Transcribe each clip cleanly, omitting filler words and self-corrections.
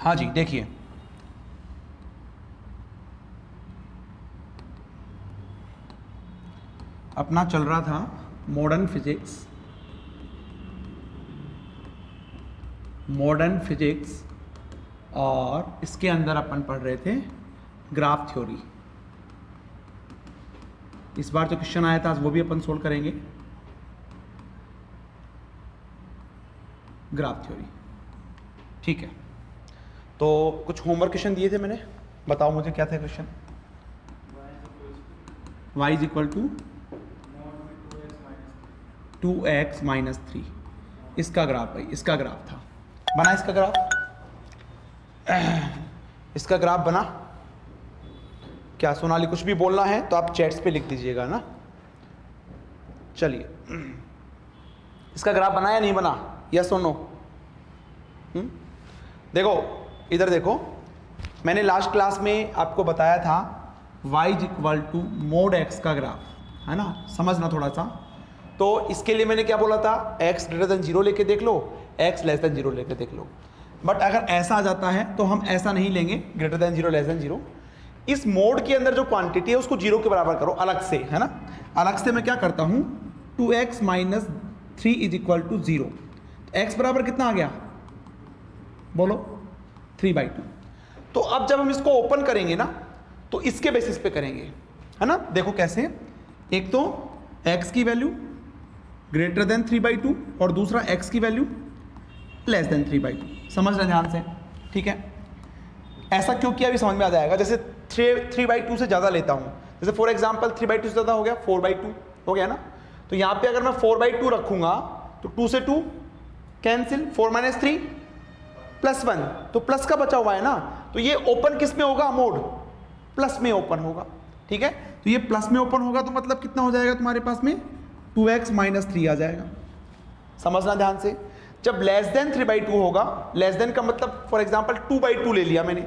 हाँ जी देखिए, अपना चल रहा था मॉडर्न फिजिक्स और इसके अंदर अपन पढ़ रहे थे ग्राफ थ्योरी। इस बार जो क्वेश्चन आया था वो भी अपन सोल्व करेंगे, ग्राफ थ्योरी। ठीक है, तो कुछ होमवर्क क्वेश्चन दिए थे मैंने, बताओ मुझे क्या था question. y is equal to 2x-3, इसका ग्राफ भाई, इसका ग्राफ था बना, इसका ग्राफ, इसका ग्राफ बना क्या? सोनाली कुछ भी बोलना है तो आप चैट्स पे लिख दीजिएगा ना। चलिए, इसका ग्राफ बना या नहीं बना, यस और नो? देखो इधर देखो, मैंने लास्ट क्लास में आपको बताया था y is equal to mod x का ग्राफ, है ना, समझना थोड़ा सा। तो इसके लिए मैंने क्या बोला था, x ग्रेटर देन 0 लेके देख लो, x लेस देन 0 लेके देख लो। बट अगर ऐसा आ जाता है तो हम ऐसा नहीं लेंगे, ग्रेटर देन 0 लेस देन 0। इस मोड के अंदर जो क्वांटिटी है उसको 0 के बराबर करो अलग से, है ना। अलग से मैं क्या करता हूँ, 2x minus 3 is equal to 0। x बराबर कितना आ गया, बोलो, 3/2। तो अब जब हम इसको ओपन करेंगे ना तो इसके बेसिस पे करेंगे, है ना। देखो कैसे, एक तो x की वैल्यू ग्रेटर देन 3/2 और दूसरा x की वैल्यू लेस देन 3/2। समझ रहे ध्यान से, ठीक है। ऐसा क्यों किया अभी समझ में आ जाएगा। जैसे 3/2 से ज़्यादा लेता हूँ, जैसे फॉर एग्जाम्पल 3/2 से ज़्यादा हो गया, 4/2 हो गया ना। तो यहाँ पे अगर मैं 4/2 रखूँगा तो 2 से 2 कैंसिल, 4 - 3 +1, तो प्लस का बचा हुआ है ना। तो ये ओपन किस में होगा, मोड प्लस में ओपन होगा, ठीक है। तो ये प्लस में ओपन होगा तो मतलब कितना हो जाएगा तुम्हारे पास में, 2x माइनस 3 आ जाएगा। समझना ध्यान से। जब लेस देन 3/2 होगा, लेस देन का मतलब फॉर एग्जांपल 2/2 ले लिया मैंने,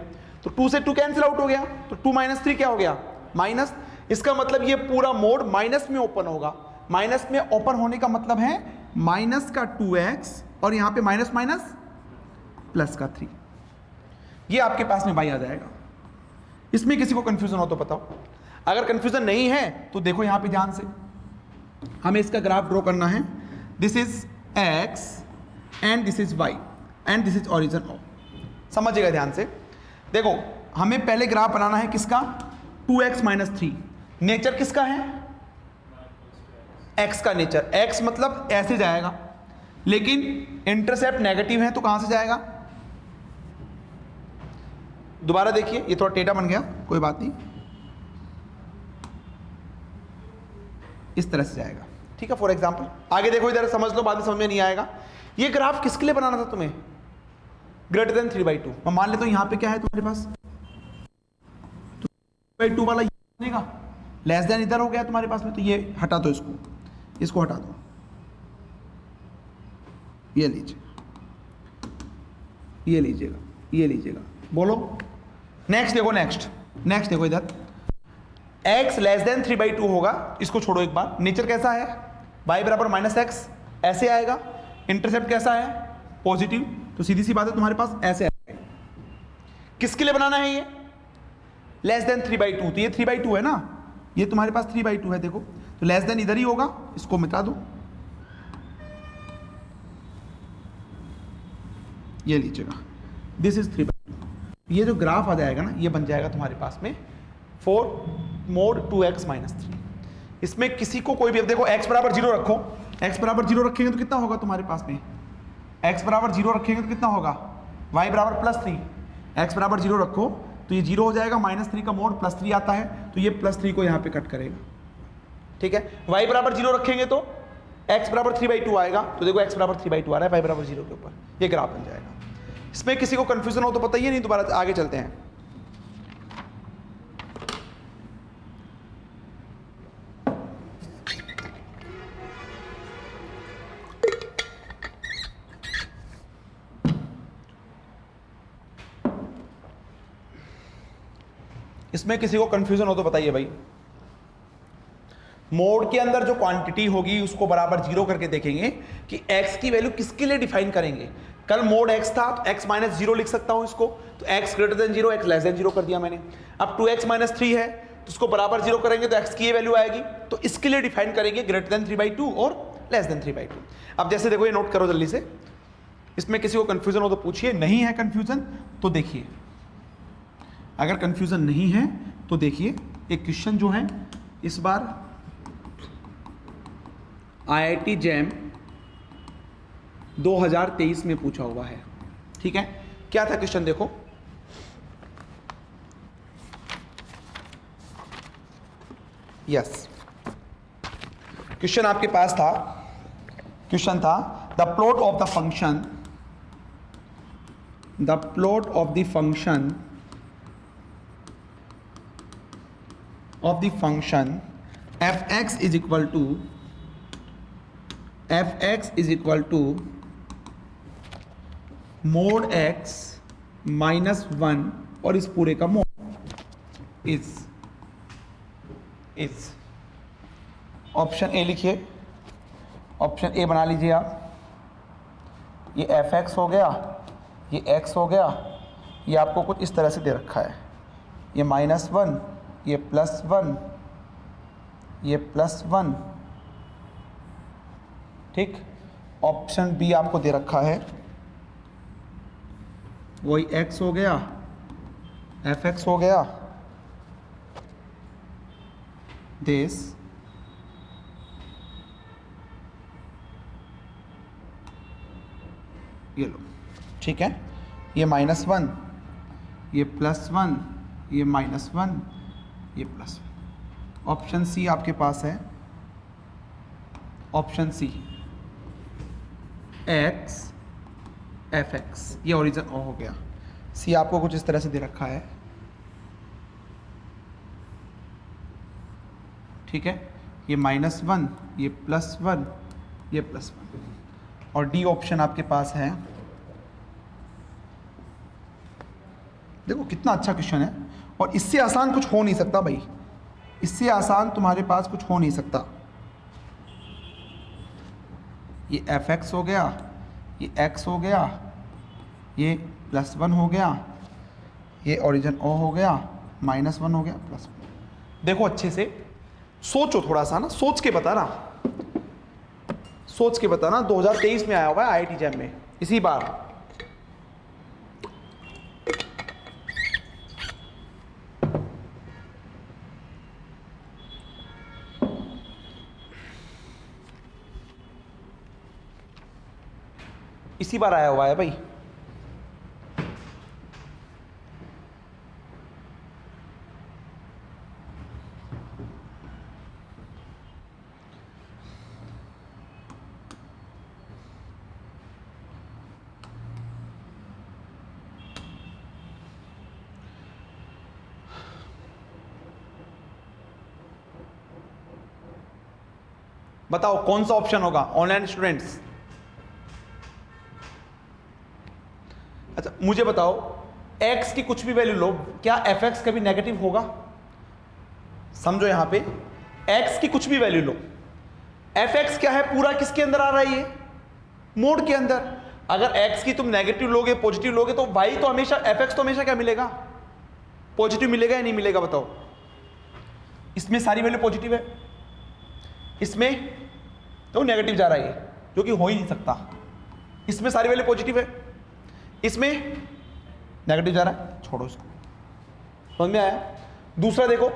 तो 2 से 2 कैंसिल आउट हो गया, तो 2 - 3 क्या हो गया, माइनस। इसका मतलब ये पूरा मोड माइनस में ओपन होगा। माइनस में ओपन होने का मतलब है माइनस का 2x और यहाँ पे माइनस माइनस प्लस का 3, ये आपके पास में y आ जाएगा। इसमें किसी को कंफ्यूजन हो तो बताओ। अगर कंफ्यूजन नहीं है तो देखो यहाँ पे ध्यान से, हमें इसका ग्राफ ड्रॉ करना है। This is x and this is y and this is origin O। समझिएगा ध्यान से। देखो हमें पहले ग्राफ बनाना है किसका, 2x माइनस 3। नेचर किसका है, x का नेचर। x मतलब ऐसे जाएगा, लेकिन इंटरसेप्ट नेगेटिव है तो कहां से जाएगा, दोबारा देखिए, ये थोड़ा टेढ़ा बन गया, कोई बात नहीं, इस तरह से जाएगा, ठीक है। फॉर एग्जांपल आगे देखो, इधर समझ लो, बाद में समझ में नहीं आएगा। ये ग्राफ किसके लिए बनाना था तुम्हें, ग्रेटर देन 3/2। मैं मान लेता हूं यहां पे क्या है तुम्हारे पास, 3/2 वाला ये बनेगा, लेस देन इधर हो गया तुम्हारे पास में, तो ये हटा दो, इसको हटा दो, ये लीजिए, ये लीजिएगा, ये लीजिएगा, बोलो नेक्स्ट। देखो नेक्स्ट देखो इधर, x लेस देन 3/2 होगा, इसको छोड़ो एक बार। नेचर कैसा है, y बराबर -x, ऐसे आएगा। इंटरसेप्ट कैसा है, पॉजिटिव, तो सीधी सी बात है तुम्हारे पास ऐसे आएगा। किसके लिए बनाना है ये, लेस देन 3/2, तो ये 3/2 है ना, ये तुम्हारे पास 3/2 है, देखो, तो लेस देन इधर ही होगा, इसको मिटा दो, ये लीजिएगा, दिस इज 3/2। ये जो ग्राफ आ जाएगा ना, ये बन जाएगा तुम्हारे पास में 4 मोड 2x माइनस 3। इसमें किसी को कोई भी, अब देखो x बराबर 0 रखो, x बराबर 0 रखेंगे तो कितना होगा तुम्हारे पास में, x बराबर 0 रखेंगे तो कितना होगा, y बराबर +3। x बराबर 0 रखो तो ये 0 हो जाएगा, -3 का मोड +3 आता है, तो ये +3 को यहाँ पे कट करेगा, ठीक है। y बराबर 0 रखेंगे तो x बराबर 3/2 आएगा, तो देखो x बराबर 3/2 आ रहा है y बराबर 0 के ऊपर, ये ग्राफ बन जाएगा। इसमें किसी को कंफ्यूजन हो तो बताइए, नहीं दोबारा आगे चलते हैं। इसमें किसी को कंफ्यूजन हो तो बताइए भाई। मोड के अंदर जो क्वांटिटी होगी उसको बराबर जीरो करके देखेंगे कि x की वैल्यू किसके लिए डिफाइन करेंगे। कल मोड x था तो x माइनस जीरो लिख सकता हूं इसको, तो x greater than zero, x less than zero कर दिया मैंने। अब 2x माइनस 3 है तो उसको बराबर जीरो करेंगे तो x की ये वैल्यू आएगी, तो इसके लिए डिफाइन करेंगे ग्रेटर देन 3/2 और लेस देन 3/2। अब जैसे देखो ये नोट करो जल्दी से, इसमें किसी को कंफ्यूजन हो तो पूछिए, नहीं है कंफ्यूजन तो देखिए, अगर कंफ्यूजन नहीं है तो देखिए एक क्वेश्चन जो है इस बार IIT जैम 2023 में पूछा हुआ है, ठीक है। क्या था क्वेश्चन देखो, यस क्वेश्चन आपके पास था, क्वेश्चन था the plot of the function, the plot of the function fx is equal to mod x minus 1 और इस पूरे का मोड इज ऑप्शन ए लिखिए, ऑप्शन ए बना लीजिए आप। ये fx हो गया, ये x हो गया, ये आपको कुछ इस तरह से दे रखा है, ये -1, ये +1, ये +1, ठीक। ऑप्शन बी आपको दे रखा है, वही x हो गया, fx हो गया, दिस ये लो, ठीक है। ये -1, ये +1, ये -1, ये +1। ऑप्शन सी आपके पास है, ऑप्शन सी x fx, ये ओरिजिन हो गया। सी आपको कुछ इस तरह से दे रखा है, ठीक है। ये -1, ये +1, ये +1 और डी ऑप्शन आपके पास है। देखो कितना अच्छा क्वेश्चन है और इससे आसान कुछ हो नहीं सकता भाई, इससे आसान तुम्हारे पास कुछ हो नहीं सकता। ये fx हो गया, ये x हो गया, ये +1 हो गया, ये ओरिजिन o हो गया, -1 हो गया, +1। देखो अच्छे से सोचो थोड़ा सा ना, सोच के बताना, सोच के बताना। 2023 में आया हुआ है IIT जैम में, इसी बार। इसी बार आया हुआ है भाई। बताओ कौन सा ऑप्शन होगा ऑनलाइन स्टूडेंट्स? अच्छा मुझे बताओ, x की कुछ भी वैल्यू लो, क्या fx कभी नेगेटिव होगा? समझो यहां पे x की कुछ भी वैल्यू लो, fx क्या है, पूरा किसके अंदर आ रहा है, ये मोड के अंदर। अगर x की तुम नेगेटिव लोगे, पॉजिटिव लोगे, तो y तो हमेशा, fx तो हमेशा क्या मिलेगा, पॉजिटिव मिलेगा या नहीं मिलेगा बताओ? इसमें सारी वैल्यू पॉजिटिव है, इसमें तो नेगेटिव जा रहा है, जो कि हो ही नहीं सकता। इसमें सारी वैल्यू पॉजिटिव है, इसमें नेगेटिव जा रहा है, छोड़ो इसको। समझ में आया? दूसरा देखो,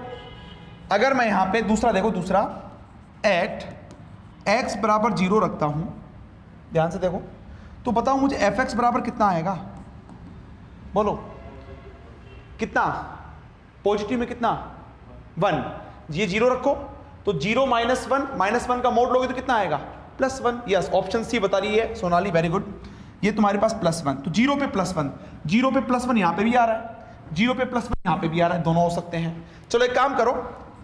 अगर मैं यहां पे दूसरा देखो, दूसरा एट x बराबर 0 रखता हूं, ध्यान से देखो, तो बताओ मुझे fx बराबर कितना आएगा, बोलो कितना? पॉजिटिव में कितना? 1। ये 0 रखो तो 0 -1 का मोड लोगे तो कितना आएगा? +1। यस, ऑप्शन सी बता रही है सोनाली, वेरी गुड। ये तुम्हारे पास +1, तो 0 पे +1, 0 पे +1 यहां पे भी आ रहा है, 0 पे +1 यहां पे भी आ रहा है, दोनों हो सकते हैं। चलो एक काम करो,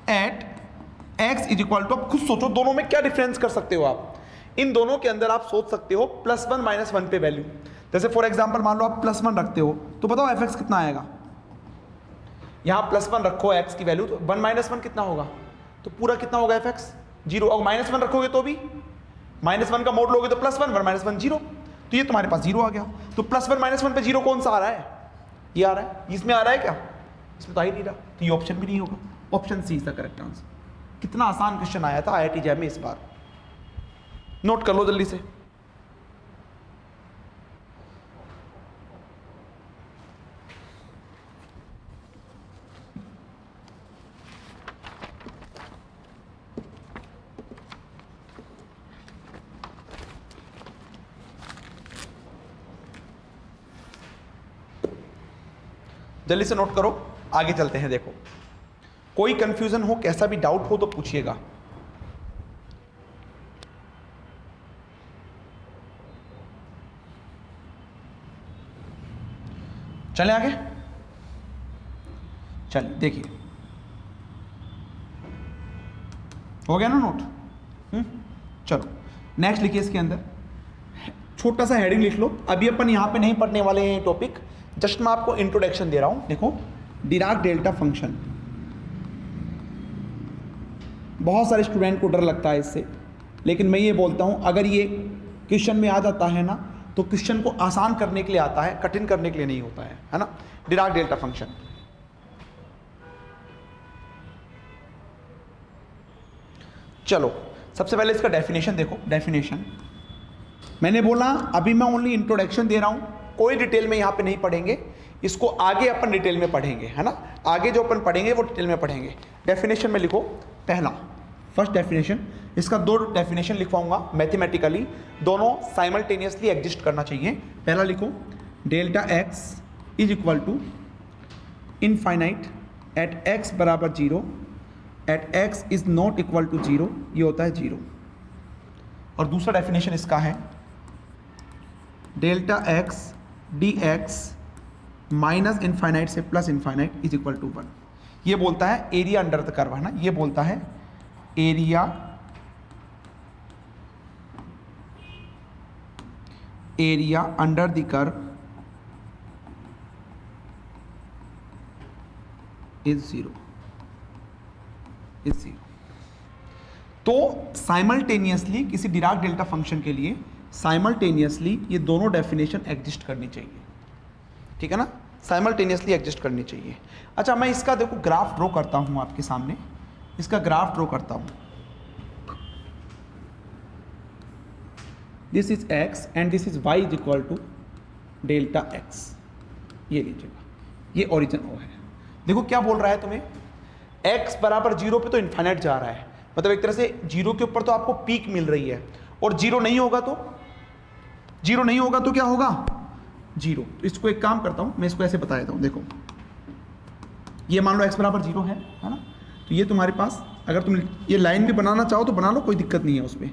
at x is equal to, अब खुद सोचो दोनों में क्या डिफरेंस कर सकते हो आप। इन दोनों के अंदर आप सोच सकते हो +1 -1 पे वैल्यू। जैसे फॉर एग्जांपल मान लो आप +1 रखते हो, तो बताओ fx कितना आएगा। यहां +1 रखो x की वैल्यू, तो 1 -1 कितना होगा? तो पूरा कितना होगा एफ एक्स 0। और -1 रखोगे तो भी -1 का मोड लोगे तो +1 -1 0, तो ये तुम्हारे पास 0 आ गया। तो +1 -1 पे 0 कौन सा आ रहा है? ये आ रहा है। इसमें आ रहा है क्या? इसमें तो आ ही नहीं रहा, तो ये ऑप्शन भी नहीं होगा। Option C is the correct answer. कितना आसान क्वेश्चन आया था IIT जैम में इस बार, नोट कर लो जल्दी से। जल्दी से नोट करो, आगे चलते हैं। देखो कोई कंफ्यूजन हो, कैसा भी डाउट हो तो पूछिएगा। चले आगे, चलिए देखिए, हो गया ना नोट? चलो नेक्स्ट लिखिए। इसके अंदर छोटा सा हेडिंग लिख लो। अभी अपन यहां पे नहीं पढ़ने वाले हैं टॉपिक, जस्ट मैं आपको इंट्रोडक्शन दे रहा हूं। देखो डिराक डेल्टा फंक्शन, बहुत सारे स्टूडेंट को डर लगता है इससे, लेकिन मैं ये बोलता हूं अगर ये क्वेश्चन में आ जाता है ना, तो क्वेश्चन को आसान करने के लिए आता है, कठिन करने के लिए नहीं होता है ना। डिराक डेल्टा फंक्शन, चलो सबसे पहले इसका डेफिनेशन देखो। डेफिनेशन मैंने बोला अभी मैं ओनली इंट्रोडक्शन दे रहा हूं, कोई डिटेल में यहां पे नहीं पढ़ेंगे, इसको आगे अपन डिटेल में पढ़ेंगे, है ना। आगे जो अपन पढ़ेंगे वो डिटेल में पढ़ेंगे। डेफिनेशन में लिखो पहला, फर्स्ट डेफिनेशन, इसका 2 डेफिनेशन लिखवाऊंगा मैथमेटिकली, दोनों साइमल्टेनियसली एग्जिस्ट करना चाहिए। पहला लिखो delta x is equal to infinite at x बराबर 0 at x is not equal to 0, ये होता है 0। और दूसरा डेफिनेशन इसका है delta X D X minus infinite से plus infinite is equal to 1। ये बोलता है एरिया अंडर द कर्व, है ना। ये बोलता है area under the curve is 0। तो साइमल्टेनियसली किसी डिराक डेल्टा फंक्शन के लिए साइमल्टेनियसली ये दोनों डेफिनेशन एग्जिस्ट करनी चाहिए, ठीक है ना। साइमल्टेनियसली एग्जिस्ट करनी चाहिए। अच्छा मैं इसका देखो ग्राफ ड्रॉ करता हूं आपके सामने, इसका ग्राफ ड्रॉ करता हूं। This is x and this is y is equal to delta x। ये लीजिएगा, ये ओरिजिन O है। देखो क्या बोल रहा है तुम्हें, x बराबर 0 पे तो इन्फाइनाइट जा रहा है, मतलब एक तरह से 0 के ऊपर तो आपको पीक मिल रही है, और 0 नहीं होगा तो क्या होगा 0। तो इसको एक काम करता हूं, मैं इसको ऐसे बता देता हूं। देखो ये मान लो x बराबर 0 है ना। तो ये तुम्हारे पास अगर तुम ये लाइन भी बनाना चाहो तो बना लो, कोई दिक्कत नहीं है उसमें।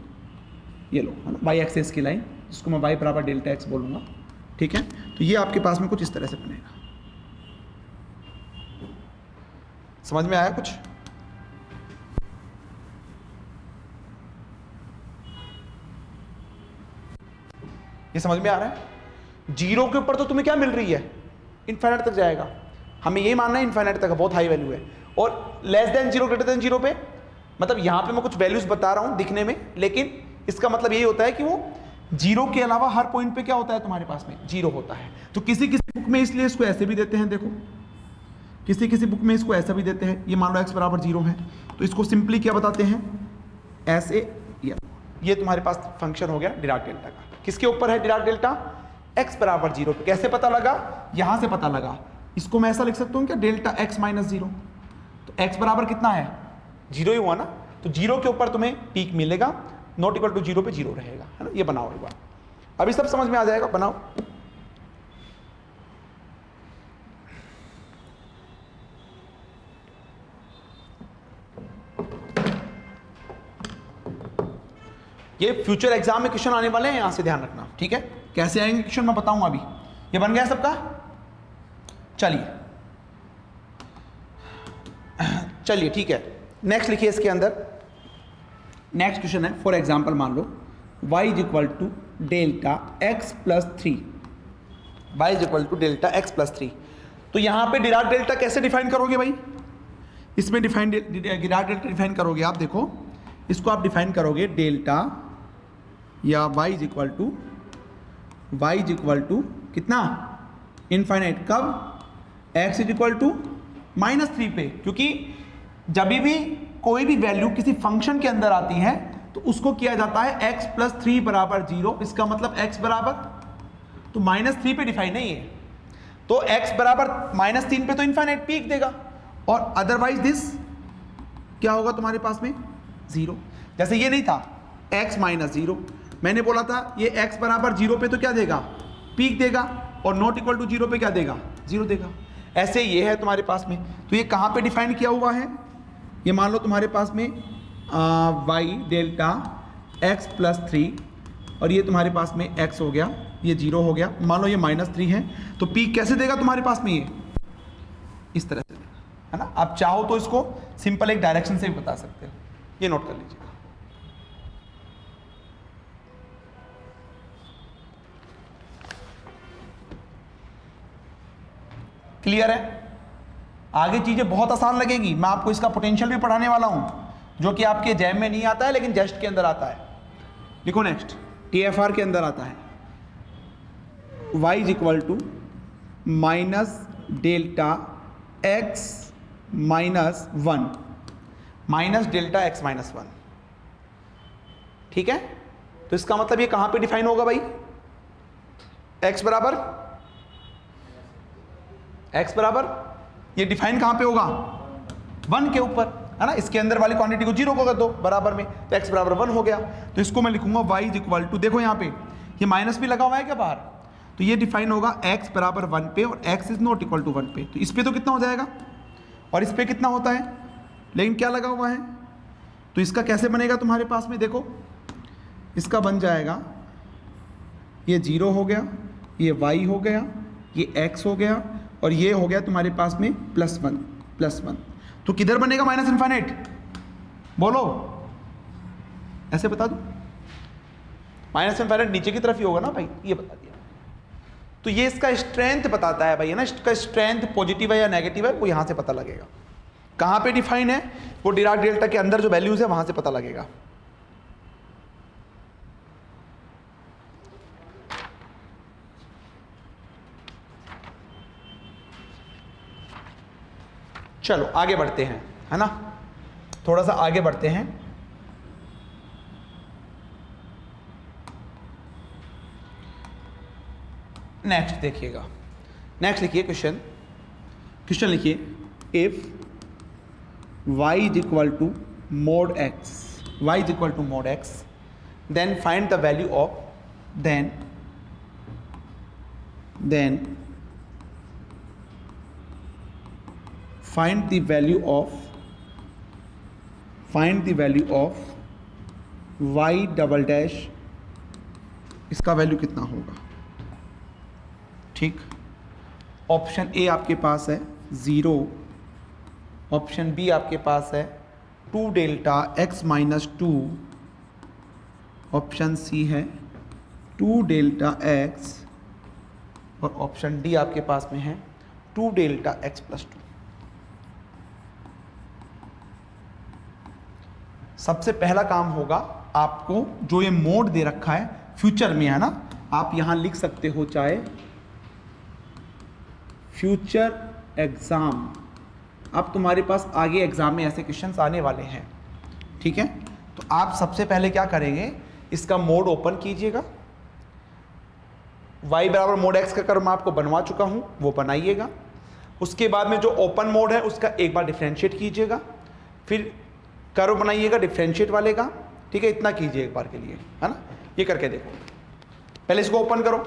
ये लो, है ना, वाई एक्सेस की लाइन, जिसको मैं y बराबर डेल्टा एक्स बोलूँगा, ठीक है। तो ये आपके पास में कुछ इस तरह से बनेगा। समझ में आया कुछ? ये समझ में आ रहा है? 0 के ऊपर तो तुम्हें क्या मिल रही है, इनफाइनाइट तक जाएगा। हमें ये मानना है इनफाइनाइट तक बहुत हाई वैल्यू है, और लेस देन 0 ग्रेटर देन 0 पे, मतलब यहां पे मैं कुछ वैल्यूज बता रहा हूं दिखने में, लेकिन इसका मतलब यही होता है कि वो 0 के अलावा हर पॉइंट पे क्या होता है तुम्हारे पास में 0 होता है। तो किसी किसी बुक में इसलिए इसको ऐसे भी देते हैं, देखो किसी किसी बुक में इसको ऐसा भी देते हैं। ये मान लो x बराबर 0 है, तो इसको सिंपली क्या बताते हैं, ऐसे। ये तुम्हारे पास फंक्शन हो गया डिराक डेल्टा का। किसके ऊपर है डिराक डेल्टा? x बराबर 0 पे। कैसे पता लगा? यहां से पता लगा। इसको मैं ऐसा लिख सकता हूं क्या, डेल्टा x माइनस 0। तो x बराबर कितना है, 0 ही हुआ ना। तो 0 के ऊपर तुम्हें पीक मिलेगा, नॉट इक्वल टू 0 पे 0 रहेगा, है ना। ये बनाओ एक बार, अभी सब समझ में आ जाएगा, बनाओ। ये फ्यूचर एग्जाम में क्वेश्चन आने वाले हैं, यहां से ध्यान रखना, ठीक है। कैसे आएंगे क्वेश्चन मैं बताऊंगा अभी। ये बन गया सबका? चलिए ठीक है, नेक्स्ट लिखिए। इसके अंदर नेक्स्ट क्वेश्चन है, फॉर एग्जांपल मान लो y is equal to delta x plus 3, y is equal to delta x plus 3। तो यहां पे डिराक डेल्टा कैसे डिफाइन करोगे भाई? इसमें डिराक डेल्टा डिफाइन करोगे आप, देखो इसको आप डिफाइन करोगे डेल्टा या y इज इक्वल टू कितना, इनफाइनाइट। कब? x इज इक्वल टू -3 पे, क्योंकि जब भी कोई भी वैल्यू किसी फंक्शन के अंदर आती है तो उसको किया जाता है x + 3 बराबर 0। इसका मतलब x बराबर तो -3 पे डिफाइन नहीं है, तो x बराबर -3 पे तो इनफाइनाइट पीक देगा, और अदरवाइज दिस क्या होगा तुम्हारे पास में 0। जैसे ये नहीं था x -0, मैंने बोला था ये x बराबर 0 पे तो क्या देगा, पीक देगा, और नॉट इक्वल टू 0 पे क्या देगा, 0 देगा। ऐसे ये है तुम्हारे पास में, तो ये कहाँ पे डिफाइन किया हुआ है, ये मान लो तुम्हारे पास में y डेल्टा x + 3, और ये तुम्हारे पास में x हो गया, ये 0 हो गया, मान लो ये -3 है, तो पीक कैसे देगा तुम्हारे पास में, ये इस तरह से देगा, है ना। आप चाहो तो इसको सिंपल एक डायरेक्शन से भी बता सकते हो, ये नोट कर लीजिएगा। क्लियर है? आगे चीजें बहुत आसान लगेगी, मैं आपको इसका पोटेंशियल भी पढ़ाने वाला हूं, जो कि आपके जैम में नहीं आता है लेकिन जेस्ट के अंदर आता है। लिखो नेक्स्ट, TFR के अंदर आता है y is equal to -delta x -1, -delta x -1, ठीक है। तो इसका मतलब ये कहां पे डिफाइन होगा भाई, x बराबर ये डिफाइन कहां पे होगा, 1 के ऊपर, है ना। इसके अंदर वाली क्वांटिटी को 0 को कर दो बराबर में, तो x बराबर 1 हो गया। तो इसको मैं लिखूंगा y इज इक्वल टू, देखो यहाँ पे ये माइनस भी लगा हुआ है क्या बाहर, तो ये डिफाइन होगा x बराबर 1 पे, और x is not equal to 1 पे, तो इस पे तो कितना हो जाएगा, और इस पे कितना होता है, लेकिन क्या लगा हुआ है, तो इसका कैसे बनेगा तुम्हारे पास में, देखो इसका बन जाएगा, ये 0 हो गया, ये y हो गया, ये x हो गया, और ये हो गया तुम्हारे पास में +1, तो किधर बनेगा माइनस इनफाइनाइट, बोलो, ऐसे बता दो, माइनस इनफाइनाइट नीचे की तरफ ही होगा ना भाई, ये बता दिया। तो ये इसका स्ट्रेंथ बताता है भाई, है ना, इसका स्ट्रेंथ पॉजिटिव है या नेगेटिव है वो यहां से पता लगेगा। कहां पे डिफाइन है, वो डिराक डेल्टा के अंदर जो वैल्यूज है वहां से पता लगेगा। चलो आगे बढ़ते हैं, है ना, थोड़ा सा आगे बढ़ते हैं। नेक्स्ट देखिएगा, नेक्स्ट लिखिए क्वेश्चन लिखिए, if y is equal to mod x, then find the value of, then find the value of y double dash, इसका वैल्यू कितना होगा, ठीक। ऑप्शन ए आपके पास है 0, ऑप्शन बी आपके पास है 2 डेल्टा x -2, ऑप्शन सी है 2 डेल्टा x, और ऑप्शन डी आपके पास में है 2 डेल्टा x + 2। सबसे पहला काम होगा आपको, जो ये मोड दे रखा है फ्यूचर में, है ना, आप यहां लिख सकते हो चाहे फ्यूचर एग्जाम, अब तुम्हारे पास आगे एग्जाम में ऐसे क्वेश्चंस आने वाले हैं, ठीक है। तो आप सबसे पहले क्या करेंगे, इसका मोड ओपन कीजिएगा, y बराबर मोड x का कर्व मैं आपको बनवा चुका हूं, वो बनाइएगा। उसके बाद में जो ओपन मोड है उसका एक बार डिफरेंशिएट कीजिएगा, फिर कर्व बनाइएगा डिफरेंशिएट वाले का, ठीक है, इतना कीजिए एक बार के लिए, है ना। ये करके देखो, पहले इसको ओपन करो,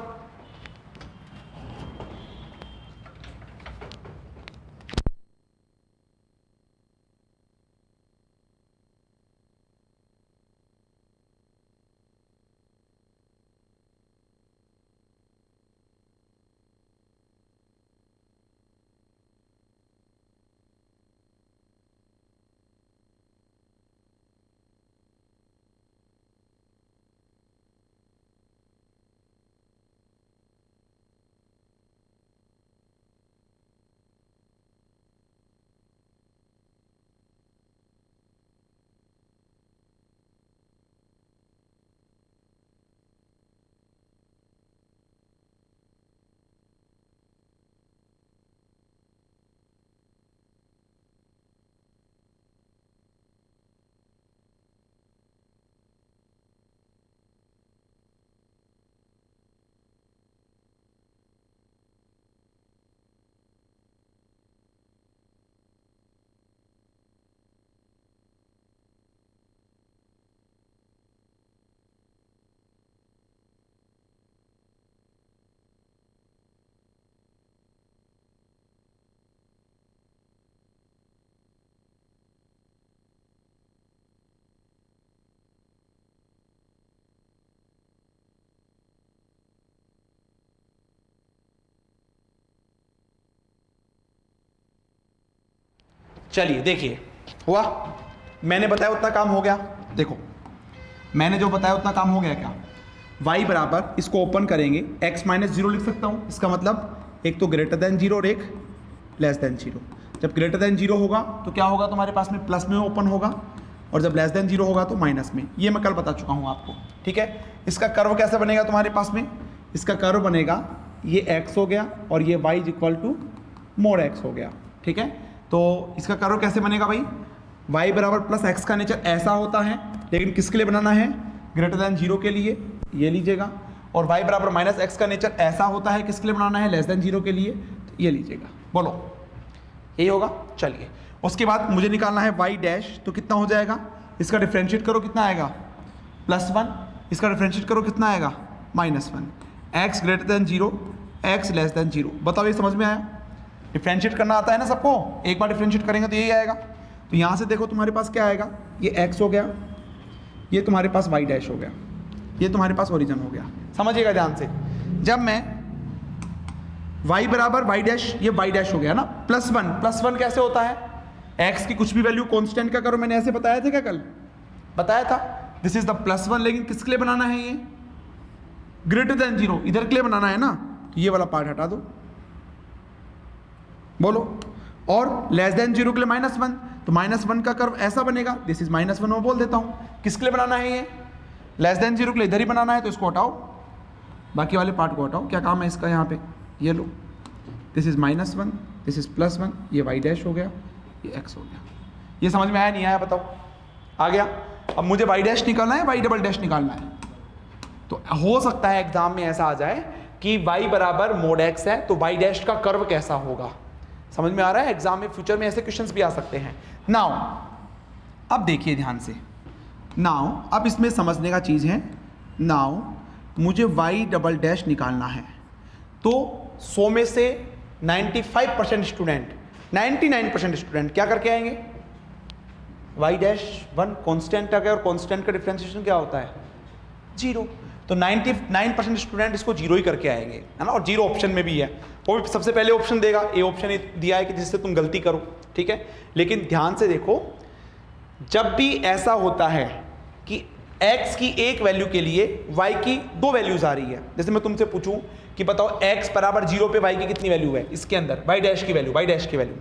चलिए देखिए, हुआ, मैंने बताया उतना काम हो गया। देखो मैंने जो बताया उतना काम हो गया क्या? y बराबर, इसको ओपन करेंगे, x माइनस जीरो लिख सकता हूँ। इसका मतलब एक तो ग्रेटर देन जीरो और एक लेस देन जीरो। जब ग्रेटर देन जीरो होगा तो क्या होगा तुम्हारे पास में, प्लस में ओपन होगा, और जब लेस देन जीरो होगा तो माइनस में। ये मैं कल बता चुका हूँ आपको, ठीक है। इसका कर्व कैसे बनेगा तुम्हारे पास में? इसका कर्व बनेगा, ये x हो गया और ये y is equal to mod x हो गया, ठीक है। तो इसका कर्व कैसे बनेगा भाई? y बराबर प्लस x का नेचर ऐसा होता है, लेकिन किसके लिए बनाना है? ग्रेटर देन जीरो के लिए, ये लीजिएगा। और y बराबर माइनस एक्स का नेचर ऐसा होता है, किसके लिए बनाना है? लेस देन जीरो के लिए, तो ये लीजिएगा। बोलो यही होगा। चलिए उसके बाद मुझे निकालना है y डैश, तो कितना हो जाएगा? इसका डिफ्रेंशिएट करो, कितना आएगा? +1। इसका डिफ्रेंशिएट करो, कितना आएगा? -1। x greater than zero, x less than zero. बताओ ये समझ में आया? डिफ्रेंशिएट करना आता है ना सबको, एक बार डिफ्रेंशिएट करेंगे तो यही आएगा। तो यहाँ से देखो तुम्हारे पास क्या आएगा, ये x हो गया, ये तुम्हारे पास y डैश हो गया, ये तुम्हारे पास ओरिजिन हो गया। समझिएगा ध्यान से, जब मैं y बराबर y डैश, ये y डैश हो गया ना, +1 कैसे होता है? x की कुछ भी वैल्यू कांस्टेंट का करो, मैंने ऐसे बताया था क्या कल? बताया था। दिस इज द +1, लेकिन किसके लिए बनाना है? ये ग्रेटर देन जीरो, इधर के लिए बनाना है ना, तो ये वाला पार्ट हटा दो। बोलो। और लेस देन जीरो के लिए -1, तो -1 का कर्व ऐसा बनेगा, दिस इज -1 मैं बोल देता हूँ। किसके लिए बनाना है? ये लेस देन जीरो के लिए इधर ही बनाना है, तो इसको हटाओ, बाकी वाले पार्ट को हटाओ। क्या काम है इसका यहाँ पे? ये लो, दिस इज -1, दिस इज +1, ये y डैश हो गया, ये x हो गया। ये समझ में आया नहीं आया? बताओ। आ गया। अब मुझे y डैश निकालना है, y डबल डैश निकालना है। तो हो सकता है एग्जाम में ऐसा आ जाए कि y बराबर मोड x है, तो y डैश का कर्व कैसा होगा? समझ में आ रहा है? एग्जाम में फ्यूचर में ऐसे क्वेश्चंस भी आ सकते हैं। नाउ अब देखिए ध्यान से, नाउ अब इसमें समझने का चीज़ है। नाउ मुझे y डबल डैश निकालना है, तो 100 में से 95% स्टूडेंट, 99% स्टूडेंट क्या करके आएंगे? y डैश 1 कांस्टेंट आ गया, और कांस्टेंट का डिफरेंशिएशन क्या होता है? 0। तो 99% स्टूडेंट इसको 0 ही करके आएंगे, है ना। और 0 ऑप्शन में भी है, वो भी सबसे पहले ऑप्शन देगा, ए ऑप्शन दिया है कि जिससे तुम गलती करो, ठीक है। लेकिन ध्यान से देखो, जब भी ऐसा होता है कि x की एक वैल्यू के लिए y की 2 वैल्यूज आ रही है, जैसे मैं तुमसे पूछूं कि बताओ x बराबर 0 पे y की कितनी वैल्यू है? इसके अंदर y डैश की वैल्यू, y डैश की वैल्यू,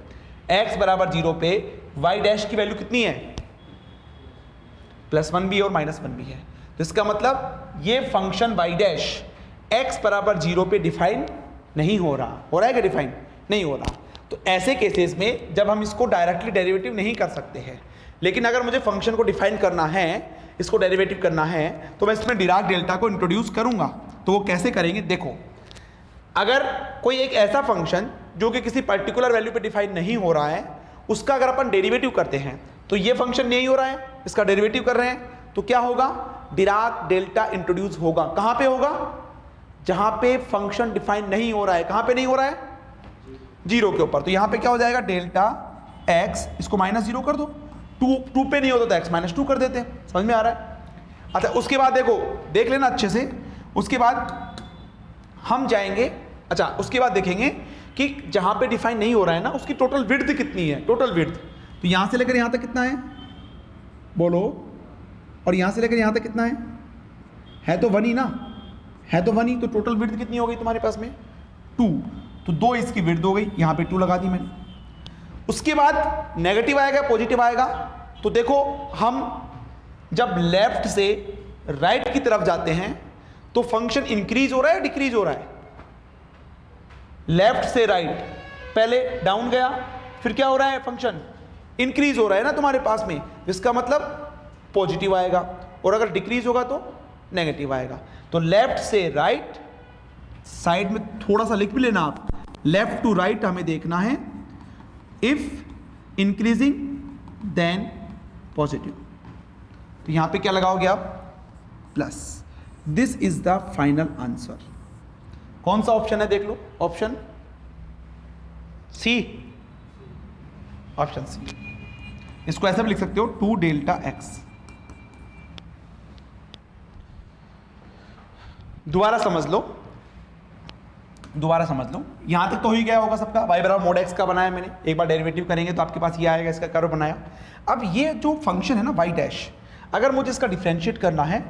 x बराबर 0 पे y डैश की वैल्यू कितनी है? +1 भी और -1 भी है। तो इसका मतलब ये फंक्शन y डैश x बराबर 0 पे डिफाइन नहीं हो रहा। हो रहा है क्या डिफाइन? नहीं हो रहा। तो ऐसे केसेस में जब हम इसको डायरेक्टली डेरिवेटिव नहीं कर सकते हैं, लेकिन अगर मुझे फंक्शन को डिफाइन करना है, इसको डेरिवेटिव करना है, तो मैं इसमें डिराक डेल्टा को इंट्रोड्यूस करूंगा। तो वो कैसे करेंगे? देखो, अगर कोई एक ऐसा फंक्शन जो कि किसी पर्टिकुलर वैल्यू पे डिफाइन नहीं हो रहा है, उसका अगर अपन डेरिवेटिव करते हैं, तो ये फंक्शन नहीं हो रहा है, इसका डेरिवेटिव कर रहे हैं, तो क्या होगा? डिराक डेल्टा इंट्रोड्यूस होगा। कहां पे होगा? जहां पे फंक्शन डिफाइन नहीं हो रहा है। कहां पे नहीं हो रहा है? 0 के ऊपर। तो यहां पे क्या हो जाएगा? डेल्टा x, इसको -0 कर दो। 2 पे नहीं होता तो x -2 कर देते हैं। समझ में आ रहा है? अच्छा, उसके बाद देखो, देख लेना अच्छे से। उसके बाद हम जाएंगे, अच्छा उसके बाद देखेंगे कि जहां पे डिफाइन नहीं हो रहा है ना, उसकी टोटल विड्थ कितनी है? टोटल विड्थ तो यहां से लेकर यहां तक कितना है? बोलो। और यहां से लेकर यहां तक कितना है तो 1 ही ना, है तो 1 ही। तो टोटल विड्थ कितनी हो गई तुम्हारे पास में? 2। तो 2 इसकी विड्थ हो गई, यहां पे 2 लगा दी मैंने। उसके बाद नेगेटिव आएगा पॉजिटिव आएगा? तो देखो, हम जब लेफ्ट से राइट की तरफ जाते हैं तो फंक्शन इंक्रीज हो रहा है डिक्रीज हो रहा है? लेफ्ट से राइट, पहले डाउन गया, फिर क्या हो रहा है? फंक्शन इंक्रीज हो रहा है ना तुम्हारे पास में, जिसका मतलब पॉजिटिव आएगा। और अगर डिक्रीज होगा तो नेगेटिव आएगा। तो लेफ्ट से राइट, साइड में थोड़ा सा लिख भी लेना आप, लेफ्ट टू राइट हमें देखना है। If increasing then positive. तो यहां पे क्या लगाओगे आप? Plus. This is the final answer. कौन सा ऑप्शन है? देख लो, ऑप्शन सी, ऑप्शन सी। इसको ऐसे भी लिख सकते हो, 2 डेल्टा x। दोबारा समझ लो, दोबारा समझ लो, यहाँ तक तो हो ही गया होगा सबका। y बराबर मोड x का बनाया मैंने, एक बार डेरिवेटिव करेंगे तो आपके पास ये आएगा, इसका कर्व बनाया। अब ये जो फंक्शन है ना y डैश, अगर मुझे इसका डिफरेंशिएट करना है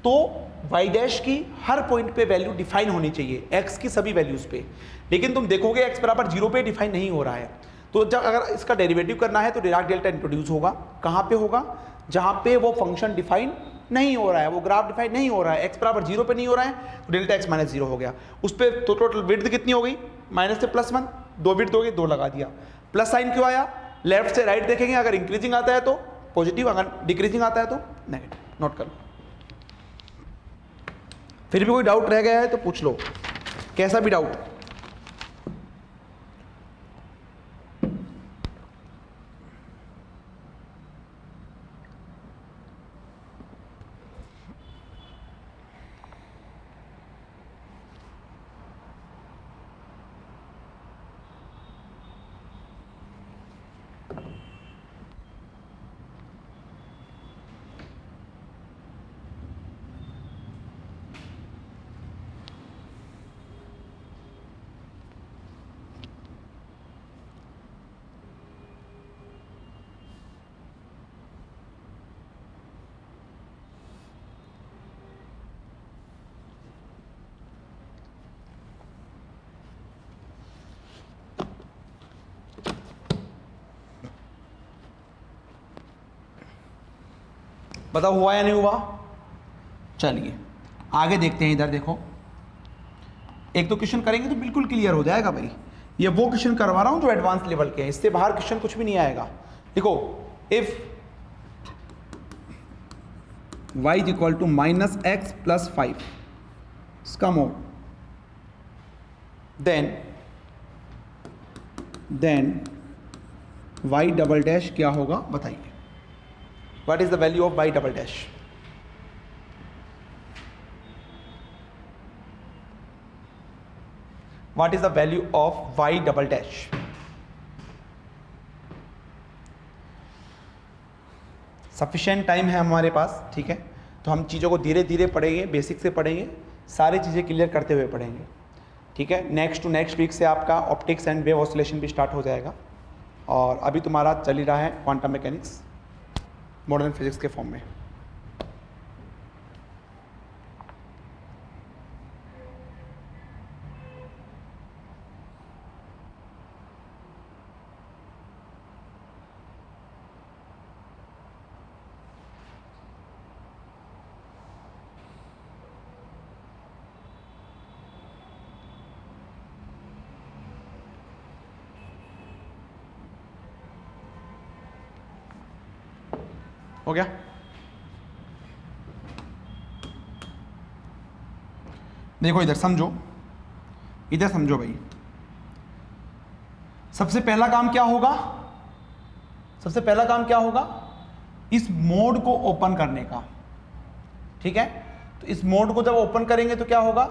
तो y डैश की हर पॉइंट पे वैल्यू डिफाइन होनी चाहिए, x की सभी वैल्यूज पे। लेकिन तुम देखोगे x बराबर 0 पे डिफाइन नहीं हो रहा है। तो जब अगर इसका डेरिवेटिव करना है तो डिराक डेल्टा इंट्रोड्यूस होगा। कहाँ पे होगा? जहाँ पे वो फंक्शन डिफाइन नहीं हो रहा है, वो ग्राफ डिफाइन नहीं हो रहा है, x बराबर 0 पे नहीं हो रहा है, तो डेल्टा x माइनस 0 हो गया। उस पर तो टोटल विड्थ कितनी हो गई? माइनस से +1, 2 विड्थ हो गई, 2 लगा दिया। प्लस साइन क्यों आया? लेफ्ट से राइट देखेंगे, अगर इंक्रीजिंग आता है तो पॉजिटिव, अगर डिक्रीजिंग आता है तो नेगेटिव। नोट कर लो। फिर भी कोई डाउट रह गया है तो पूछ लो, कैसा भी डाउट। बताओ हुआ या नहीं हुआ? चलिए आगे देखते हैं। इधर देखो, एक दो क्वेश्चन करेंगे तो बिल्कुल क्लियर हो जाएगा भाई। ये वो क्वेश्चन करवा रहा हूं जो एडवांस लेवल के हैं, इससे बाहर क्वेश्चन कुछ भी नहीं आएगा। देखो, if y is equal to -x + 5 इसका mod, then y double dash क्या होगा बताइए। What is the value of y double dash? What is the value of y double dash? Sufficient time है हमारे पास, ठीक है, तो हम चीज़ों को धीरे धीरे पढ़ेंगे, बेसिक से पढ़ेंगे, सारी चीज़ें क्लियर करते हुए पढ़ेंगे, ठीक है। नेक्स्ट टू नेक्स्ट वीक से आपका ऑप्टिक्स एंड वेव ऑसिलेशन भी स्टार्ट हो जाएगा, और अभी तुम्हारा चल ही रहा है क्वांटम मैकेनिक्स मॉडर्न फिजिक्स के फॉर्म में। हो गया? देखो इधर समझो, इधर समझो भाई। सबसे पहला काम क्या होगा? सबसे पहला काम क्या होगा? इस मोड को ओपन करने का, ठीक है। तो इस मोड को जब ओपन करेंगे तो क्या होगा?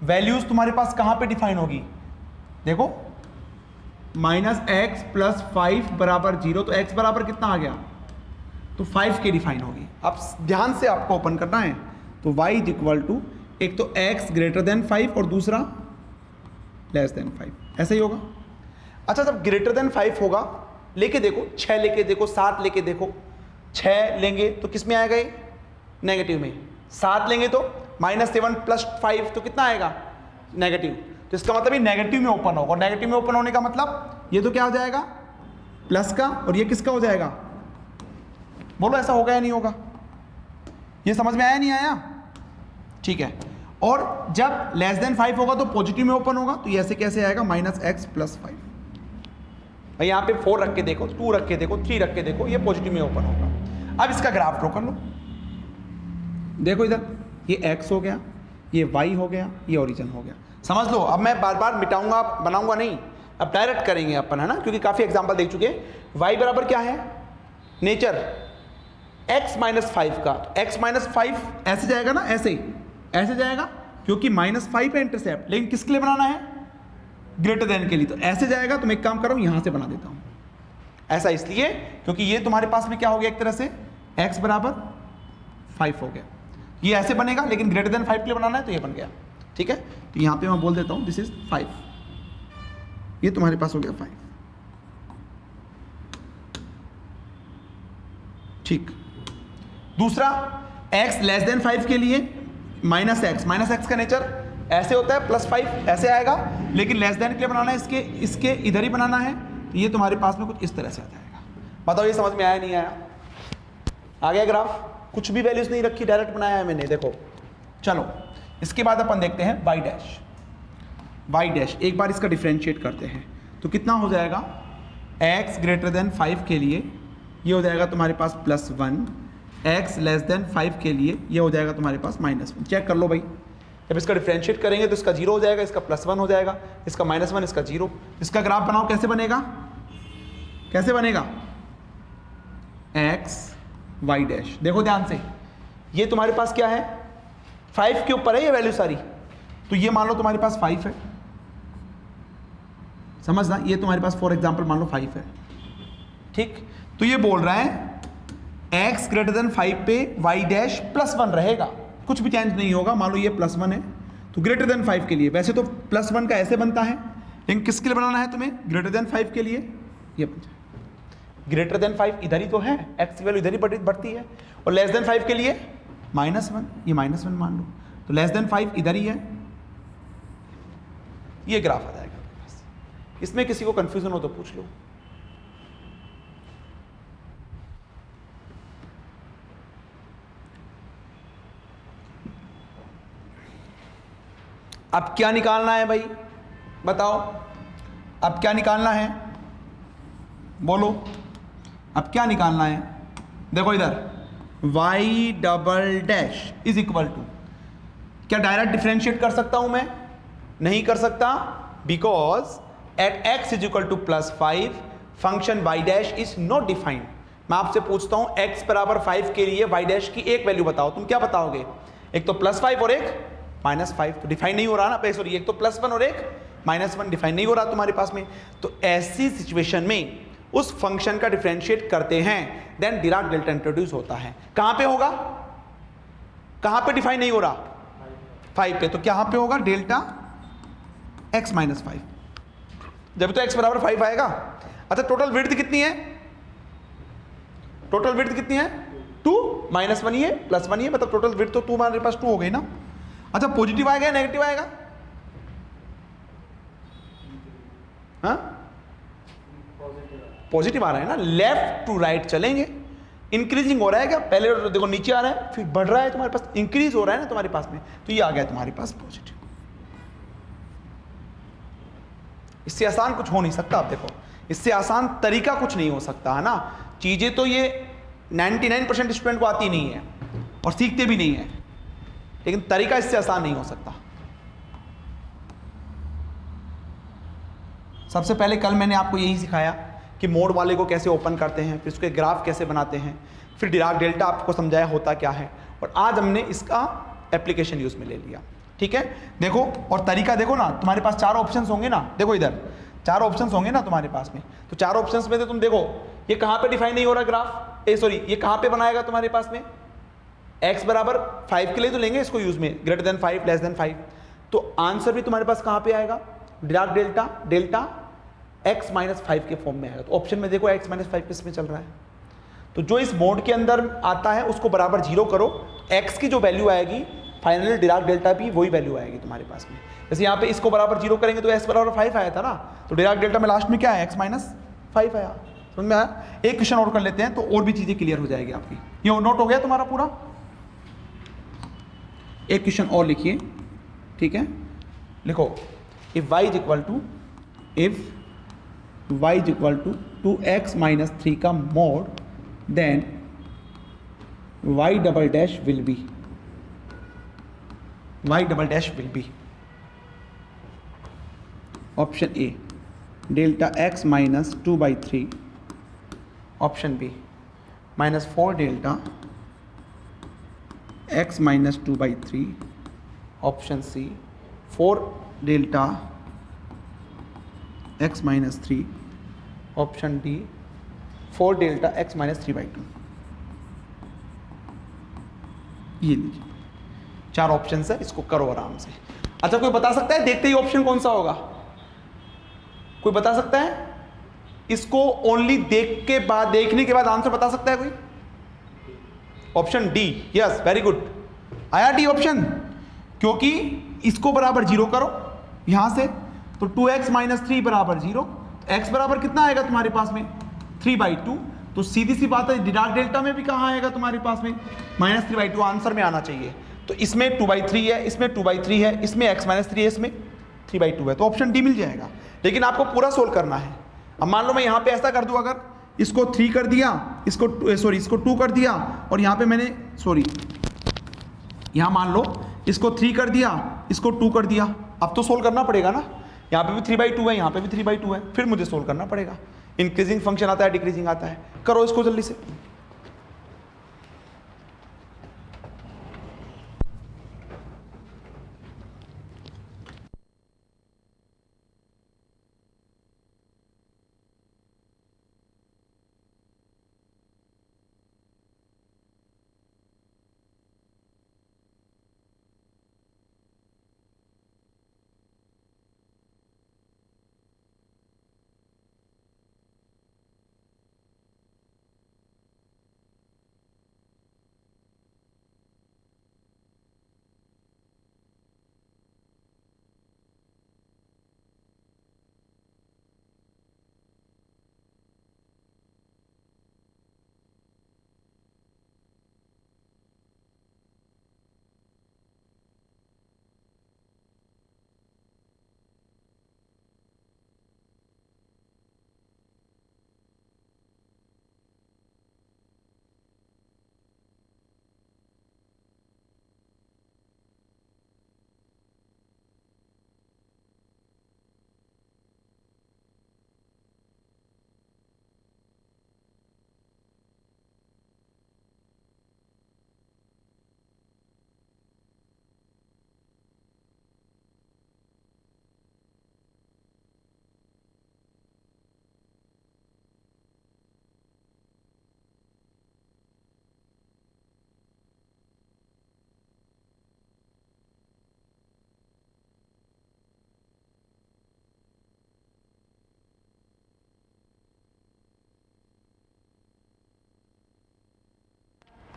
वैल्यूज तुम्हारे पास कहां पे डिफाइन होगी? देखो, -x + 5 = 0, तो x बराबर कितना आ गया? तो 5 के डिफाइन होगी। अब ध्यान से आपको ओपन करना है, तो y इज इक्वल टू, एक तो x > 5 और दूसरा <5, ऐसा ही होगा। अच्छा, जब <5 होगा, लेके देखो, 6 लेके देखो, 7 लेके देखो। 6 लेंगे तो किस में आएगा? ये नेगेटिव में। 7 लेंगे तो -7 + 5 तो कितना आएगा? नेगेटिव। तो इसका मतलब ये नेगेटिव में ओपन होगा। नेगेटिव में ओपन होने का मतलब ये तो क्या हो जाएगा? प्लस का, और ये किसका हो जाएगा? बोलो ऐसा होगा या नहीं होगा? ये समझ में आया नहीं आया? ठीक है। और जब <5 होगा तो पॉजिटिव में ओपन होगा, तो ये ऐसे कैसे आएगा? -x + 5। भाई यहाँ पे 4 रख के देखो, 2 रख के देखो, 3 रख के देखो, ये पॉजिटिव में ओपन होगा। अब इसका ग्राफ ड्रॉ कर लो। देखो इधर, ये x हो गया, ये y हो गया, ये ओरिजिन हो गया। समझ लो। अब मैं बार बार मिटाऊंगा, बनाऊंगा नहीं, अब डायरेक्ट करेंगे अपन, है ना, क्योंकि काफी एग्जांपल देख चुके हैं। y बराबर क्या है? नेचर x - 5 का। x - 5 ऐसे जाएगा ना, ऐसे जाएगा, क्योंकि -5 है इंटरसेप्ट, लेकिन किसके लिए बनाना है? ग्रेटर देन के लिए। तो ऐसे जाएगा। तो मैं एक काम कर रहा हूं, यहां से बना देता हूं। ऐसा इसलिए क्योंकि ये तुम्हारे पास में क्या हो गया? एक तरह से x बराबर 5 हो गया। ये ऐसे बनेगा, लेकिन <5 के लिए बनाना है तो ये बन गया। ठीक है, तो यहाँ पे मैं बोल देता हूँ दिस इज 5, ये तुम्हारे पास हो गया 5। ठीक, दूसरा x लेस देन 5 के लिए माइनस एक्स का नेचर ऐसे होता है, +5 ऐसे आएगा, लेकिन लेस देन के लिए बनाना है इसके इधर ही बनाना है, तो ये तुम्हारे पास में कुछ इस तरह से आ जाएगा। बताओ ये समझ में आया नहीं आया? आ गया ग्राफ? कुछ भी वैल्यूज नहीं रखी, डायरेक्ट बनाया है मैंने, देखो। चलो इसके बाद अपन देखते हैं y डैश। एक बार इसका डिफरेंशिएट करते हैं तो कितना हो जाएगा, x ग्रेटर देन 5 के लिए ये हो जाएगा तुम्हारे पास +1, x लेस देन 5 के लिए ये हो जाएगा तुम्हारे पास -1। चेक कर लो भाई, जब इसका डिफरेंशिएट करेंगे तो इसका 0 हो जाएगा, इसका +1 हो जाएगा, इसका -1, इसका 0। इसका ग्राफ बनाओ, कैसे बनेगा, x y डैश। देखो ध्यान से, ये तुम्हारे पास क्या है, 5 के ऊपर है ये वैल्यू सारी, तो ये मान लो तुम्हारे पास 5 है, समझना, ये तुम्हारे पास फॉर एग्जांपल मान लो 5 है, ठीक। तो ये बोल रहा है x ग्रेटर देन 5 पे y डैश +1 रहेगा, कुछ भी चेंज नहीं होगा। मान लो ये +1 है, तो ग्रेटर देन 5 के लिए, वैसे तो +1 का ऐसे बनता है, लेकिन किसके लिए बनाना है तुम्हें, ग्रेटर देन 5 के लिए ये बन जाए। ग्रेटर देन 5 इधर ही तो है, x की वैल्यू इधर ही बढ़ती है, और लेस देन 5 के लिए -1, ये -1 मान लो, तो लेस देन 5 इधर ही है, ये ग्राफ आ जाएगा बस। इसमें किसी को कंफ्यूजन हो तो पूछ लो। अब क्या निकालना है भाई, बताओ, अब क्या निकालना है, बोलो, अब क्या निकालना है। देखो इधर y double dash is equal to, क्या डायरेक्ट डिफरेंशिएट कर सकता हूं मैं, नहीं कर सकता, because at x is equal to +5 function y dash is not defined. मैं आपसे पूछता हूं x बराबर 5 के लिए y डैश की एक वैल्यू बताओ, तुम क्या बताओगे, एक तो +5 और एक -5, तो डिफाइन नहीं हो रहा ना, सॉरी, एक तो +1 और एक -1 डिफाइन नहीं हो रहा तुम्हारे पास में। तो ऐसी सिचुएशन में उस फंक्शन का डिफरेंशिएट करते हैं, देन डिराक डेल्टा इंट्रोड्यूस होता है। कहां पे होगा, कहां पे डिफाइन नहीं हो रहा, 5 पे, तो कहां पे होगा, डेल्टा x -5, जब तो x बराबर 5 आएगा। अच्छा टोटल विड्थ कितनी है, टोटल विड्थ कितनी है, 2, -1 ही है, +1 ही है, मतलब टोटल विड्थ तो 2 हमारे पास 2 हो गई ना। अच्छा पॉजिटिव आएगा या नेगेटिव आएगा, हाँ पॉजिटिव आ रहा है ना, लेफ्ट टू राइट चलेंगे, इंक्रीजिंग हो रहा है क्या, पहले देखो नीचे आ रहा है फिर बढ़ रहा है, तुम्हारे पास इंक्रीज हो रहा है ना तुम्हारे पास में, तो ये आ गया तुम्हारे पास पॉजिटिव। इससे आसान कुछ हो नहीं सकता, आप देखो इससे आसान तरीका कुछ नहीं हो सकता है ना। चीजें तो ये 99% स्टूडेंट को आती नहीं है और सीखते भी नहीं है, लेकिन तरीका इससे आसान नहीं हो सकता। सबसे पहले कल मैंने आपको यही सिखाया कि मोड वाले को कैसे ओपन करते हैं, फिर उसके ग्राफ कैसे बनाते हैं, फिर डिराक डेल्टा आपको समझाया होता क्या है, और आज हमने इसका एप्लीकेशन यूज में ले लिया, ठीक है। देखो और तरीका देखो ना, तुम्हारे पास 4 ऑप्शंस होंगे ना, देखो इधर 4 ऑप्शंस होंगे ना तुम्हारे पास में, तो 4 ऑप्शंस में से तुम देखो ये कहां पे डिफाइन नहीं हो रहा ग्राफ, सॉरी ये कहां पे बनाएगा तुम्हारे पास में, x बराबर 5 के लिए तो लेंगे इसको यूज में, ग्रेटर देन 5 लेस देन 5, तो आंसर भी तुम्हारे पास कहां पे आएगा, डिराक डेल्टा डेल्टा x -5 के फॉर्म में आएगा। तो ऑप्शन में देखो x -5 किस में चल रहा है, तो जो इस मोड के अंदर आता है उसको बराबर 0 करो, x की जो वैल्यू आएगी फाइनल डिराक डेल्टा भी वही वैल्यू आएगी तुम्हारे पास में। जैसे यहाँ पे इसको बराबर 0 करेंगे तो x बराबर 5 आया था ना, तो डिराक डेल्टा में लास्ट में क्या है, x -5 आया। समझ में आया? एक क्वेश्चन और कर लेते हैं तो और भी चीजें क्लियर हो जाएगी आपकी। ये नोट हो गया तुम्हारा पूरा? एक क्वेश्चन और लिखिए, ठीक है, लिखो if y is equal to, if y is equal to 2x - 3 का mod, then y double dash will be, y double dash will be option A delta x -2/3, option B -4 delta x -2/3, option C 4 delta x -3, option D 4 delta x -3/2। ये लीजिए 4 option है, इसको करो आराम से। अच्छा कोई बता सकता है देखते ही ऑप्शन कौन सा होगा? कोई बता सकता है? इसको ओनली देखने के बाद आंसर बता सकता है कोई? Option D, yes very good, आया डी ऑप्शन। क्योंकि इसको बराबर 0 करो यहां से, तो 2x - 3 बराबर 0, x बराबर कितना आएगा तुम्हारे पास में 3/2, तो सीधी सी बात है डिराक डेल्टा में भी कहां आएगा तुम्हारे पास में -3/2 आंसर में आना चाहिए। तो इसमें 2/3 है, इसमें 2/3 है, इसमें x - 3 है, इसमें 3/2 है, तो ऑप्शन डी मिल जाएगा। लेकिन आपको पूरा सोल्व करना है। अब मान लो मैं यहां पे ऐसा कर दूं, अगर इसको 3 कर दिया, इसको 2 कर दिया, और यहां पे मैंने यहां मान लो इसको 3 कर दिया, इसको 2 कर दिया, अब तो सोल्व करना पड़ेगा ना। यहां पे भी 3/2 है, यहां पे भी 3/2 है, फिर मुझे सोल्व करना पड़ेगा। इंक्रीजिंग फंक्शन आता है, डिक्रीजिंग आता है, करो इसको जल्दी से।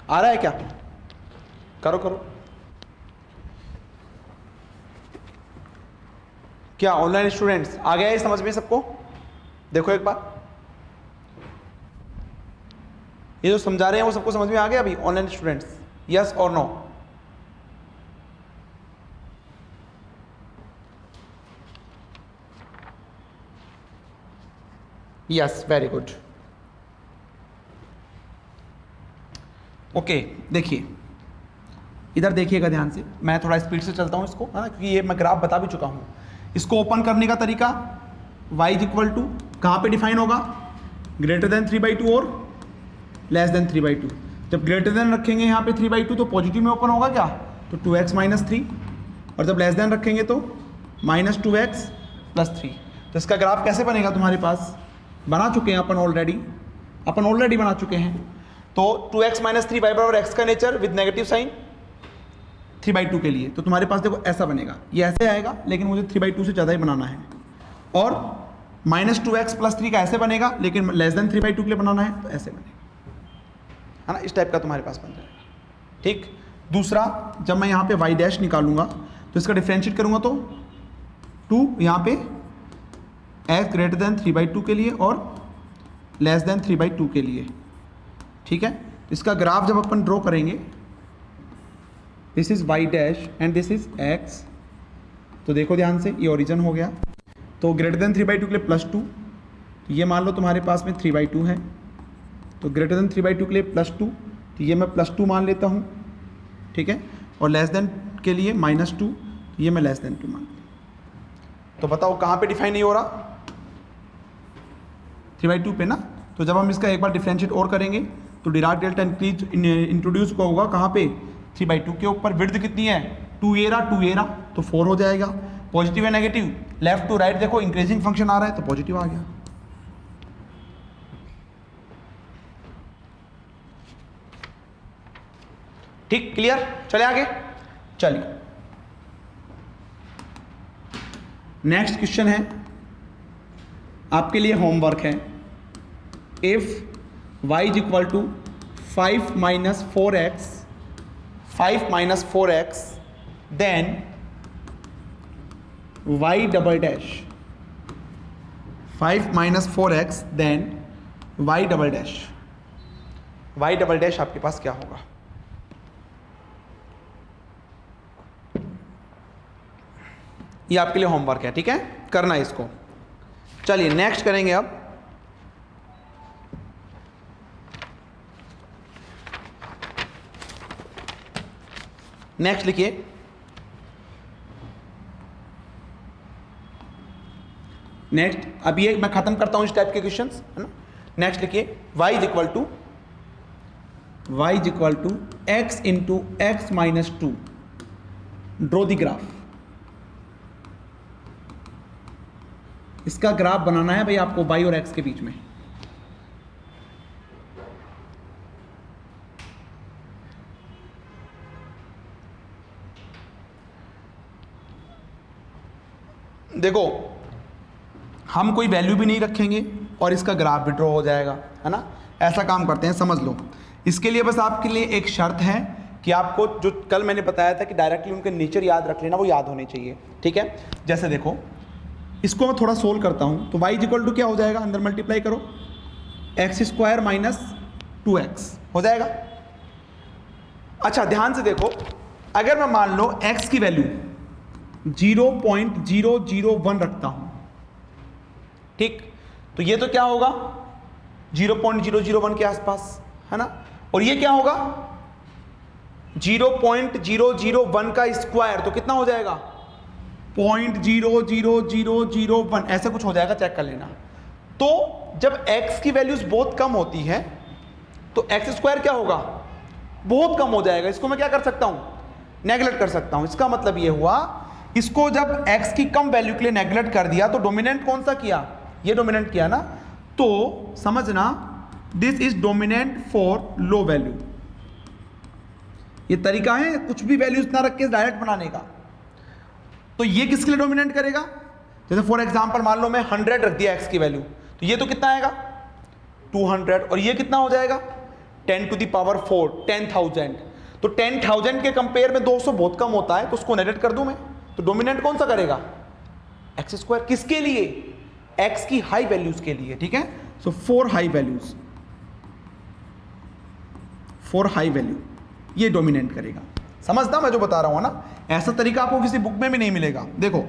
आ रहा है क्या? करो करो। क्या ऑनलाइन स्टूडेंट्स आ गया है समझ में सबको? देखो एक बार, ये जो समझा रहे हैं वो सबको समझ में आ गया अभी ऑनलाइन स्टूडेंट्स? यस और no? Yes, very good. Okay, देखिए इधर देखिएगा ध्यान से, मैं थोड़ा स्पीड से चलता हूँ इसको, है ना, क्योंकि ये मैं ग्राफ बता भी चुका हूँ। इसको ओपन करने का तरीका y इक्वल टू कहाँ पे डिफाइन होगा? ग्रेटर देन 3/2 और लेस देन 3/2। जब ग्रेटर देन रखेंगे यहाँ पे 3/2 तो पॉजिटिव में ओपन होगा क्या? तो 2x - 3, और जब लेस देन रखेंगे तो -2x + 3। तो इसका ग्राफ कैसे बनेगा तुम्हारे पास? बना चुके हैं अपन ऑलरेडी बना चुके हैं। तो 2x - 3 y बराबर x का नेचर विद नेगेटिव साइन 3/2 के लिए, तो तुम्हारे पास देखो ऐसा बनेगा, ये ऐसे आएगा, लेकिन मुझे 3/2 से ज़्यादा ही बनाना है। और -2x + 3 का ऐसे बनेगा, लेकिन लेस देन 3/2 के लिए बनाना है, तो ऐसे बनेगा, है ना, इस टाइप का तुम्हारे पास बन जाएगा। ठीक। दूसरा, जब मैं यहाँ पे y डैश निकालूंगा तो इसका डिफ्रेंशिएट करूँगा तो 2 यहाँ पे x ग्रेटर देन 3/2 के लिए और लेस देन 3/2 के लिए। ठीक है। इसका ग्राफ जब अपन ड्रॉ करेंगे, this is y dash and this is x, तो देखो ध्यान से, ये ओरिजिन हो गया, तो ग्रेटर देन 3/2 के लिए +2, ये मान लो तुम्हारे पास में 3/2 है, तो ग्रेटर देन 3/2 के लिए +2, तो ये मैं +2 मान लेता हूँ। ठीक है। और लेस देन के लिए -2, तो ये मैं लेस देन 2 मान लेता। तो बताओ कहाँ पे डिफाइन नहीं हो रहा? 3/2 पे ना। तो जब हम इसका एक बार डिफरेंशिएट और करेंगे तो डिराक डेल्टा इंट्रोड्यूस होगा कहाँ पे? 3/2 के ऊपर। विड्थ कितनी है? 2a, तो 4 हो जाएगा। पॉजिटिव है नेगेटिव, लेफ्ट टू राइट देखो इंक्रीजिंग फंक्शन आ रहा है, तो पॉजिटिव आ गया। ठीक, क्लियर? चले आगे, चलिए नेक्स्ट क्वेश्चन है आपके लिए, होमवर्क है। If y is equal to 5 minus 4x then y double dash 5 minus 4x then y double dash. y double dash आपके पास क्या होगा? ये आपके लिए होमवर्क है, ठीक है, करना है इसको। चलिए नेक्स्ट करेंगे अब। नेक्स्ट लिखिए, नेक्स्ट अब ये मैं खत्म करता हूं इस टाइप के क्वेश्चंस, है ना। नेक्स्ट लिखिए, y is equal to x into x minus 2, draw the graph. इसका ग्राफ बनाना है भाई आपको y और x के बीच में। देखो हम कोई वैल्यू भी नहीं रखेंगे और इसका ग्राफ भी ड्रॉ हो जाएगा, है ना। ऐसा काम करते हैं, समझ लो। इसके लिए बस आपके लिए एक शर्त है कि आपको जो कल मैंने बताया था कि डायरेक्टली उनके नेचर याद रख लेना, वो याद होने चाहिए, ठीक है। जैसे देखो इसको मैं थोड़ा सोल्व करता हूं, तो y इक्वल टू क्या हो जाएगा, अंदर मल्टीप्लाई करो, एक्स स्क्वायर माइनस 2x हो जाएगा। अच्छा ध्यान से देखो, अगर मैं मान लो x की वैल्यू 0.001 रखता हूं, ठीक, तो ये तो क्या होगा 0.001 के आसपास, है ना। और ये क्या होगा 0.0001 का स्क्वायर, तो कितना हो जाएगा 0.00001, ऐसा कुछ हो जाएगा, चेक कर लेना। तो जब x की वैल्यूज बहुत कम होती है तो एक्स स्क्वायर क्या होगा, बहुत कम हो जाएगा। इसको मैं क्या कर सकता हूं, नेगलेक्ट कर सकता हूं। इसका मतलब ये हुआ, इसको जब x की कम वैल्यू के लिए नेगलेक्ट कर दिया तो डोमिनेंट कौन सा किया, ये डोमिनेंट किया ना। तो समझना this is dominant for low value. ये तरीका है कुछ भी वैल्यूज ना रख के डायरेक्ट बनाने का। तो ये किसके लिए डोमिनेंट करेगा, जैसे फॉर एग्जांपल मान लो मैं 100 रख दिया x की वैल्यू, तो ये तो कितना आएगा 200, और ये कितना हो जाएगा 10 टू द पावर 4, 10,000। तो 10,000 के कंपेयर में 200 बहुत कम होता है, तो उसको नेगलेक्ट कर दूं मैं। तो डोमिनेंट कौन सा करेगा, एक्स स्क्वायर। किसके लिए, एक्स की हाई वैल्यूज के लिए, ठीक है। So for high values, for high value ये डोमिनेंट करेगा। समझना मैं जो बता रहा हूं ना, ऐसा तरीका आपको किसी बुक में भी नहीं मिलेगा। देखो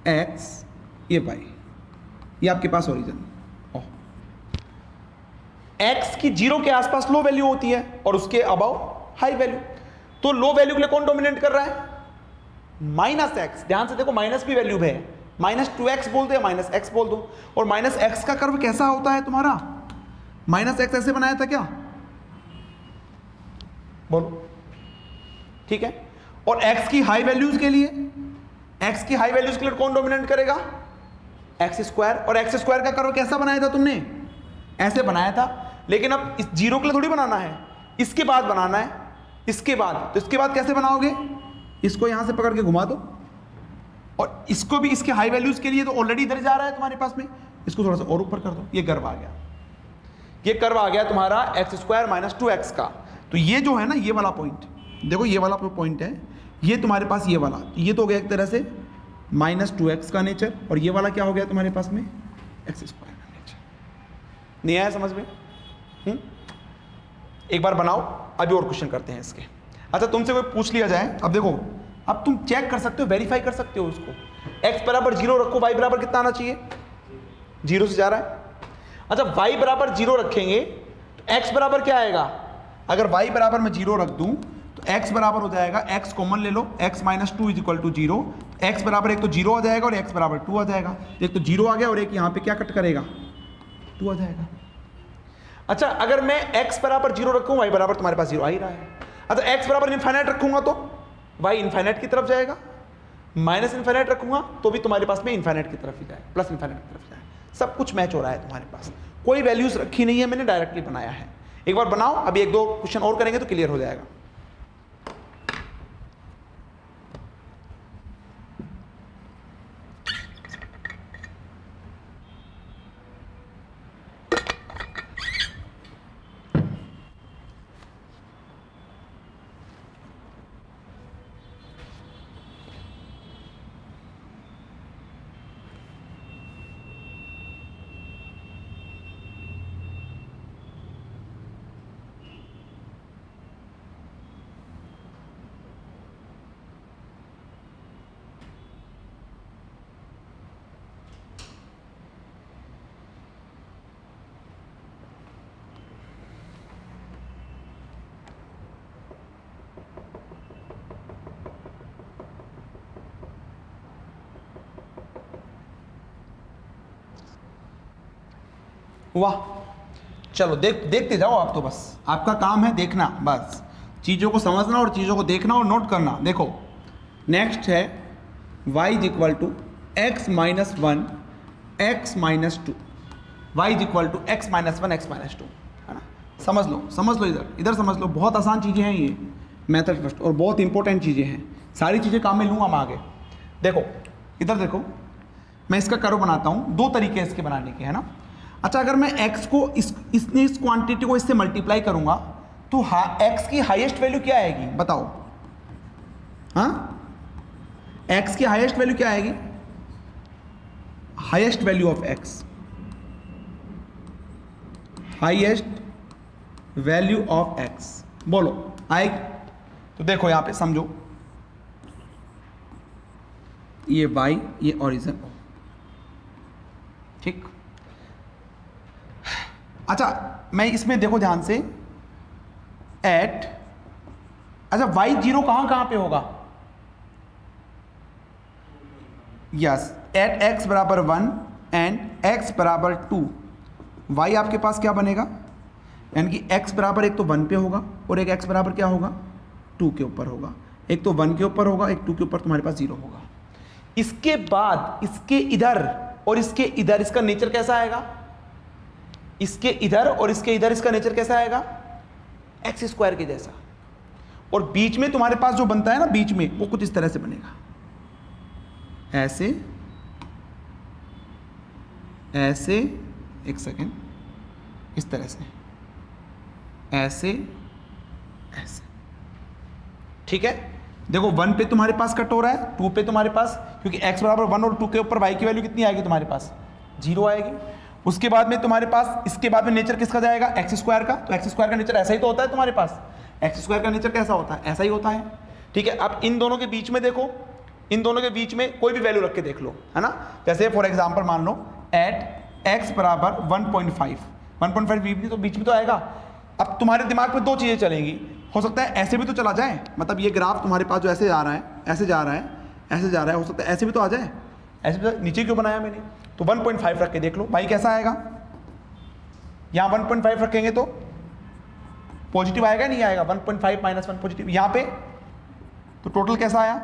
x ये y, ये आपके पास ओरिजिन, x की 0 के आसपास लो वैल्यू होती है और उसके अबाउ हाई वैल्यू। तो लो वैल्यू के लिए कौन डोमिनेट कर रहा है, माइनस एक्स। ध्यान से देखो माइनस भी वैल्यू है, माइनस 2x बोल दो या माइनस एक्स बोल दो। और माइनस एक्स का कर्व कैसा होता है तुम्हारा, माइनस एक्स ऐसे बनाया था क्या, बोलो, ठीक है। और x की हाई वैल्यूज के लिए, x की हाई वैल्यूज के लिए कौन डोमिनेट करेगा, एक्स स्क्वायर। और एक्स स्क्वायर का कर्व कैसा बनाया था तुमने, ऐसे बनाया था। लेकिन अब इस 0 के लिए थोड़ी बनाना है, इसके बाद बनाना है, इसके बाद। तो इसके बाद कैसे बनाओगे, इसको यहां से पकड़ के घुमा दो, और इसको भी इसके हाई वैल्यूज के लिए तो ऑलरेडी इधर जा रहा है तुम्हारे पास में, इसको थोड़ा सा और ऊपर कर दो, ये कर्व आ गया, ये कर्व आ गया तुम्हारा एक्स स्क्वायर माइनस 2x का। तो ये जो है ना, ये वाला पॉइंट देखो, ये वाला पॉइंट है, ये तुम्हारे पास ये वाला, तो ये तो हो गया एक तरह से माइनस 2x का नेचर, और ये वाला क्या हो गया तुम्हारे पास में एक्स स्क्वायर का नेचर। नहीं आया समझ में, एक बार बनाओ, अभी और क्वेश्चन करते हैं इसके। अच्छा तुमसे कोई पूछ लिया जाए, अब देखो, अब तुम चेक कर सकते हो, वेरीफाई कर सकते हो उसको। x बराबर 0 रखो, y बराबर कितना आना चाहिए, 0 से जा रहा है। अच्छा y बराबर 0 रखेंगे तो x बराबर क्या आएगा, अगर y बराबर मैं 0 रख दूं तो x बराबर हो जाएगा, x कॉमन ले लो, x minus 2 is equal to 0। x बराबर एक तो 0 आ जाएगा और x बराबर 2 आ जाएगा। एक तो 0 आ गया और एक यहाँ पे क्या कट करेगा, 2 आ जाएगा। अच्छा अगर मैं x बराबर 0 रखूँ, y बराबर तुम्हारे पास 0 आ ही रहा है। अच्छा x बराबर इनफाइनाइट रखूंगा तो y इनफाइनाइट की तरफ जाएगा, माइनस इनफाइनाइट रखूंगा तो भी तुम्हारे पास में इनफाइनाइट की तरफ ही जाए, प्लस इनफाइनाइट की तरफ जाए। सब कुछ मैच हो रहा है तुम्हारे पास, कोई वैल्यूज रखी नहीं है, मैंने डायरेक्टली बनाया है। एक बार बनाओ, अभी एक दो क्वेश्चन और करेंगे तो क्लियर हो जाएगा। हुआ? चलो देखते जाओ आप, तो बस आपका काम है देखना, बस चीज़ों को समझना और चीज़ों को देखना और नोट करना। देखो नेक्स्ट है y is equal to x minus one x minus two, y is equal to x minus one x minus two, है ना? समझ लो, इधर समझ लो, बहुत आसान चीज़ें हैं ये मेथड फर्स्ट, और बहुत इंपॉर्टेंट चीज़ें हैं, सारी चीज़ें काम में लूँगा मैं आगे। देखो इधर देखो, मैं इसका कर्व बनाता हूँ, दो तरीके हैं इसके बनाने के, है ना? अच्छा, अगर मैं x को इस क्वांटिटी को इससे मल्टीप्लाई करूँगा तो x की हाईएस्ट वैल्यू क्या आएगी बताओ? हाँ, x की हाईएस्ट वैल्यू क्या आएगी? Highest value of x, highest value of x बोलो आएगी? तो देखो यहां पे समझो, ये y, ये ओरिजिन, ठीक। अच्छा, मैं इसमें देखो ध्यान से, एट, अच्छा y जीरो कहां पे होगा? यस, एट x बराबर 1 एंड x बराबर 2, y आपके पास क्या बनेगा? यानी कि x बराबर एक तो 1 पे होगा और एक x बराबर क्या होगा? 2 के ऊपर होगा। एक तो 1 के ऊपर होगा, एक 2 के ऊपर, तुम्हारे पास 0 होगा। इसके बाद इसके इधर और इसके इधर इसका नेचर कैसा आएगा? इसके इधर और इसके इधर इसका नेचर कैसा आएगा? एक्स स्क्वायर के जैसा। और बीच में तुम्हारे पास जो बनता है ना, बीच में वो कुछ इस तरह से बनेगा, ऐसे ऐसे, एक सेकेंड, इस तरह से, ऐसे ऐसे, ठीक है? देखो 1 पे तुम्हारे पास कट हो रहा है, 2 पे तुम्हारे पास, क्योंकि x बराबर 1 और 2 के ऊपर y की वैल्यू कितनी आएगी तुम्हारे पास? 0 आएगी। उसके बाद में तुम्हारे पास, इसके बाद में नेचर किसका जाएगा? एक्स स्क्वायर का। तो एक्स स्क्वायर का नेचर ऐसा ही तो होता है तुम्हारे पास, एक्स स्क्वायर का नेचर कैसा होता है? ऐसा ही होता है, ठीक है? अब इन दोनों के बीच में देखो, इन दोनों के बीच में कोई भी वैल्यू रख के देख लो, है ना? जैसे फॉर एग्जाम्पल मान लो एट एक्स बराबर 1.5, 1.5 तो बीच में तो आएगा। अब तुम्हारे दिमाग में दो चीज़ें चलेंगी, हो सकता है ऐसे भी तो चला जाए, मतलब ये ग्राफ तुम्हारे पास जो ऐसे जा रहा है, ऐसे जा रहा है, ऐसे जा रहा है, हो सकता है ऐसे भी तो आ जाए, ऐसे भी तो, नीचे क्यों बनाया मैंने? तो 1.5 रख के देख लो भाई कैसा आएगा। यहाँ 1.5 रखेंगे तो पॉजिटिव आएगा नहीं आएगा? 1.5 माइनस 1 पॉजिटिव, यहाँ पे तो टोटल कैसा आया?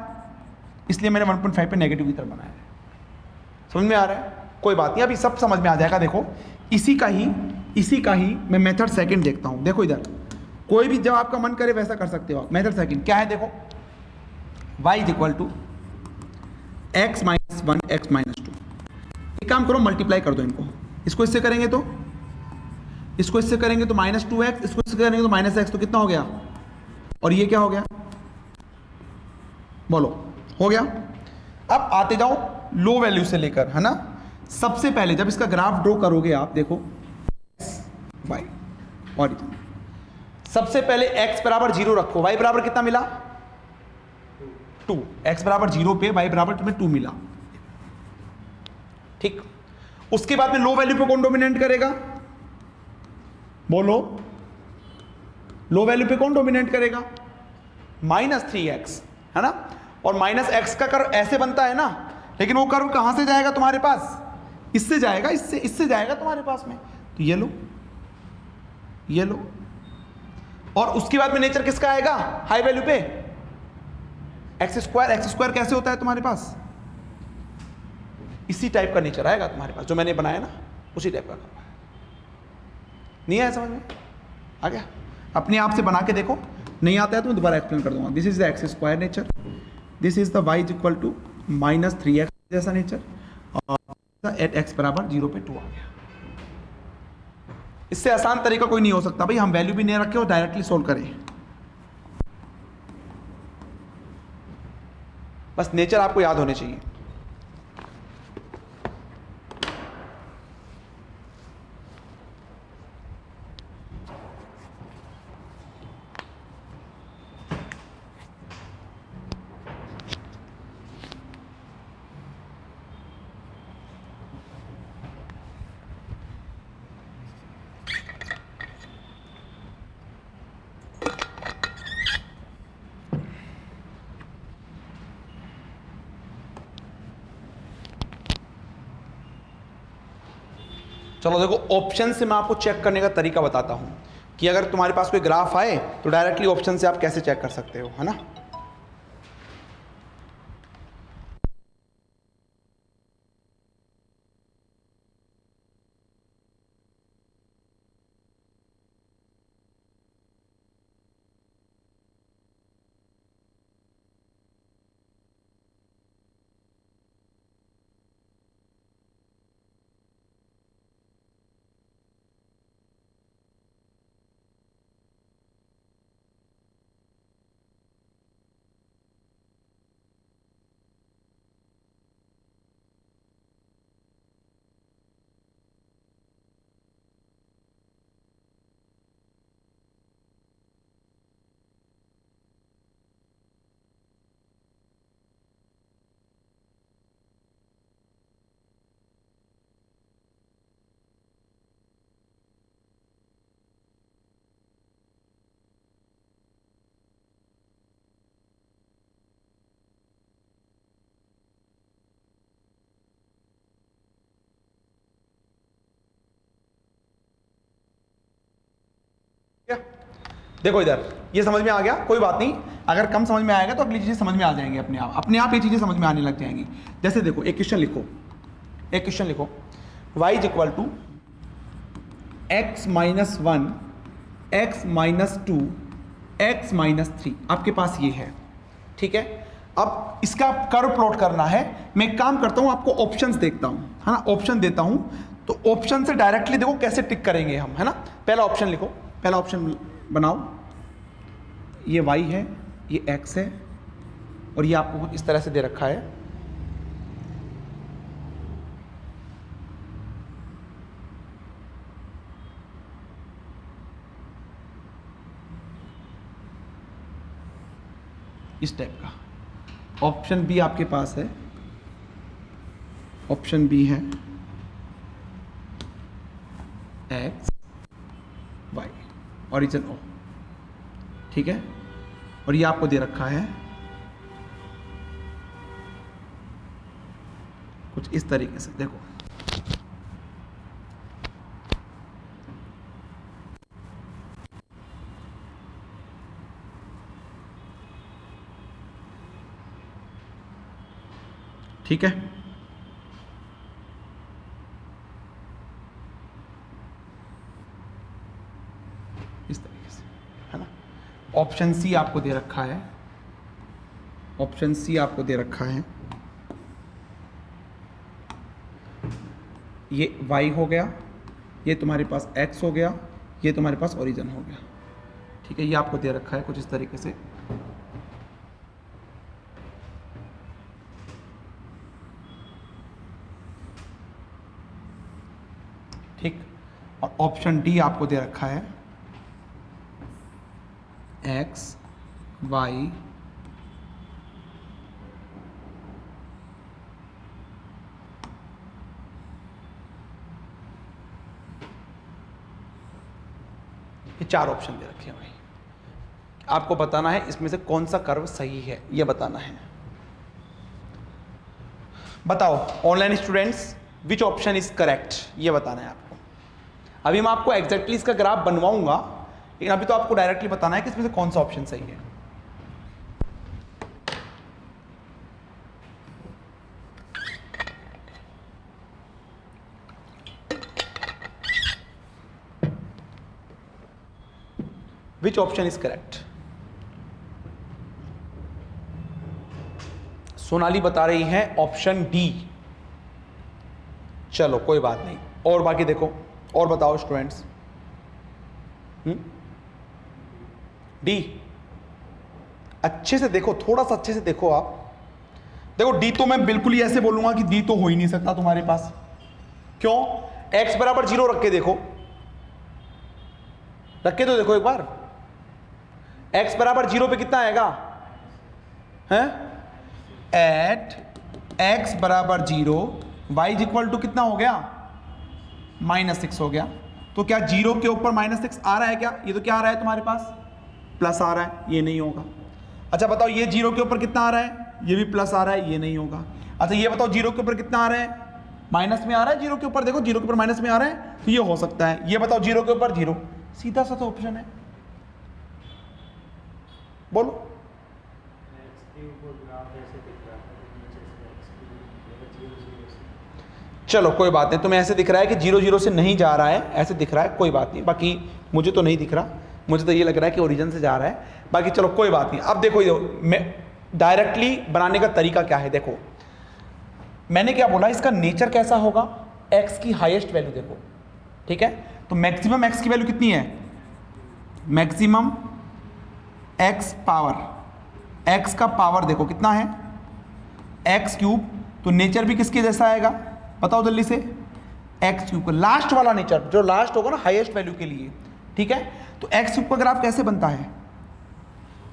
इसलिए मैंने 1.5 पे नेगेटिव की तरफ बनाया है। समझ में आ रहा है? कोई बात नहीं, अभी सब समझ में आ जाएगा। देखो इसी का ही मैं मेथड सेकंड देखता हूँ। देखो इधर कोई भी जब आपका मन करे वैसा कर सकते हो आप। मेथड सेकंड क्या है? देखो y is equal to x minus 1 x minus 2, एक काम करो मल्टीप्लाई कर दो इनको, इसको इससे करेंगे तो, इसको इससे करेंगे तो -2x, इसको इससे करेंगे तो -x, तो कितना हो गया? और ये क्या हो गया? बोलो, हो गया? अब आते जाओ लो वैल्यू से लेकर, है ना? सबसे पहले जब इसका ग्राफ ड्रॉ करोगे आप, देखो y ऑरिजिन, सबसे पहले x बराबर 0 रखो, y बराबर कितना मिला? 2, x बराबर 0 पे y बराबर तुम्हें 2 मिला, ठीक। उसके बाद में लो वैल्यू पे कौन डोमिनेट करेगा? बोलो, लो वैल्यू पे कौन डोमिनेट करेगा? -3x, है ना? और -x का कर्व ऐसे बनता है ना, लेकिन वो कर्व कहां से जाएगा तुम्हारे पास? इससे जाएगा, इससे जाएगा तुम्हारे पास में, तो ये लो, ये लो। और उसके बाद में नेचर किसका आएगा हाई वैल्यू पे? एक्स स्क्वायर कैसे होता है तुम्हारे पास? इसी टाइप का नेचर आएगा तुम्हारे पास, जो मैंने बनाया ना उसी टाइप का। नहीं आया समझ में? आ गया? अपने आप से बना के देखो, नहीं आता है तो मैं दोबारा एक्सप्लेन कर दूंगा। This is the x square nature, this is the y is equal to -3x जैसा नेचर, और एट x बराबर 0 पे 2 आ गया। इससे आसान तरीका कोई नहीं हो सकता भाई, हम वैल्यू भी नहीं रखे और डायरेक्टली सोल्व करें। बस नेचर आपको याद होने चाहिए। चलो देखो, ऑप्शन से मैं आपको चेक करने का तरीका बताता हूं कि अगर तुम्हारे पास कोई ग्राफ आए तो डायरेक्टली ऑप्शन से आप कैसे चेक कर सकते हो, है ना। देखो इधर, ये समझ में आ गया, कोई बात नहीं, अगर कम समझ में आएगा तो अगली चीजें समझ में आ जाएंगी अपने आप ये चीजें समझ में आने लग जाएंगी। जैसे देखो, एक क्वेश्चन लिखो, y is equal to x minus 1 x minus 2 x minus 3, आपके पास ये है, ठीक है। अब इसका कर्व प्लॉट करना है, मैं एक काम करता हूं, आपको ऑप्शंस देखता हूं, है ना, ऑप्शन देता हूं, तो ऑप्शन से डायरेक्टली देखो कैसे टिक करेंगे हम, है ना। पहला ऑप्शन लिखो, पहला ऑप्शन बनाओ, ये y है, ये x है, और ये आपको कुछ इस तरह से दे रखा है। इस टाइप का ऑप्शन बी आपके पास है, ऑप्शन बी है x y ओरिजिन ओ, ठीक है, और ये आपको दे रखा है कुछ इस तरीके से, देखो ठीक है। इस तरीके से, है ना। ऑप्शन सी आपको दे रखा है, ऑप्शन सी आपको दे रखा है, ये y हो गया, ये तुम्हारे पास x हो गया, ये तुम्हारे पास ओरिजिन हो गया, ठीक है। ये आपको दे रखा है कुछ इस तरीके से, ठीक। और ऑप्शन डी आपको दे रखा है x y ये 4 ऑप्शन दे रखे हैं भाई। आपको बताना है इसमें से कौन सा कर्व सही है, ये बताना है। बताओ online students, which option is correct, ये बताना है आपको। अभी मैं आपको एग्जैक्टली इसका ग्राफ बनवाऊंगा, लेकिन अभी तो आपको डायरेक्टली बताना है कि इसमें से कौन सा ऑप्शन सही है। Which option is correct. Sonali बता रही है ऑप्शन डी। चलो कोई बात नहीं, और बाकी देखो, और बताओ स्टूडेंट्स। डी अच्छे से देखो, थोड़ा सा अच्छे से देखो आप। देखो डी तो मैं बिल्कुल ही ऐसे बोलूंगा कि डी तो हो ही नहीं सकता तुम्हारे पास। क्यों? x बराबर 0 रख के देखो, रख के तो देखो एक बार। x बराबर 0 पे कितना आएगा? हैं? एट x बराबर 0 y इज इक्वल टू कितना हो गया? -6 हो गया। तो क्या 0 के ऊपर -6 आ रहा है क्या? ये तो क्या आ रहा है तुम्हारे पास? प्लस आ रहा है, ये नहीं होगा। अच्छा बताओ, ये 0 के ऊपर कितना आ रहा है? ये भी प्लस आ रहा है, ये नहीं होगा। अच्छा ये बताओ 0 के ऊपर कितना आ रहा है? माइनस में आ रहा है जीरो के ऊपर, देखो जीरो के ऊपर माइनस में आ रहा है, तो ये हो सकता है। ये बताओ जीरो के ऊपर जीरो, सीधा सा तो ऑप्शन है, बोलो। चलो कोई बात नहीं, तुम्हें ऐसे दिख रहा है कि जीरो जीरो से नहीं जा रहा है, ऐसे दिख रहा है, कोई बात नहीं। बाकी मुझे तो नहीं दिख रहा, मुझे तो ये लग रहा है कि ओरिजिन से जा रहा है। बाकी चलो कोई बात नहीं। अब देखो ये मैं डायरेक्टली बनाने का तरीका क्या है, देखो मैंने क्या बोला, इसका नेचर कैसा होगा, एक्स की हाईएस्ट वैल्यू देखो, ठीक है। तो मैक्सिमम एक्स की वैल्यू कितनी है, मैक्सिमम एक्स पावर, एक्स का पावर देखो कितना है, एक्स क्यूब। तो नेचर भी किसके जैसा आएगा, बताओ जल्दी से, एक्स क्यूब का लास्ट वाला नेचर, जो लास्ट होगा ना हाईएस्ट वैल्यू के लिए, ठीक है। तो एक्स क्यूब का ग्राफ कैसे बनता है,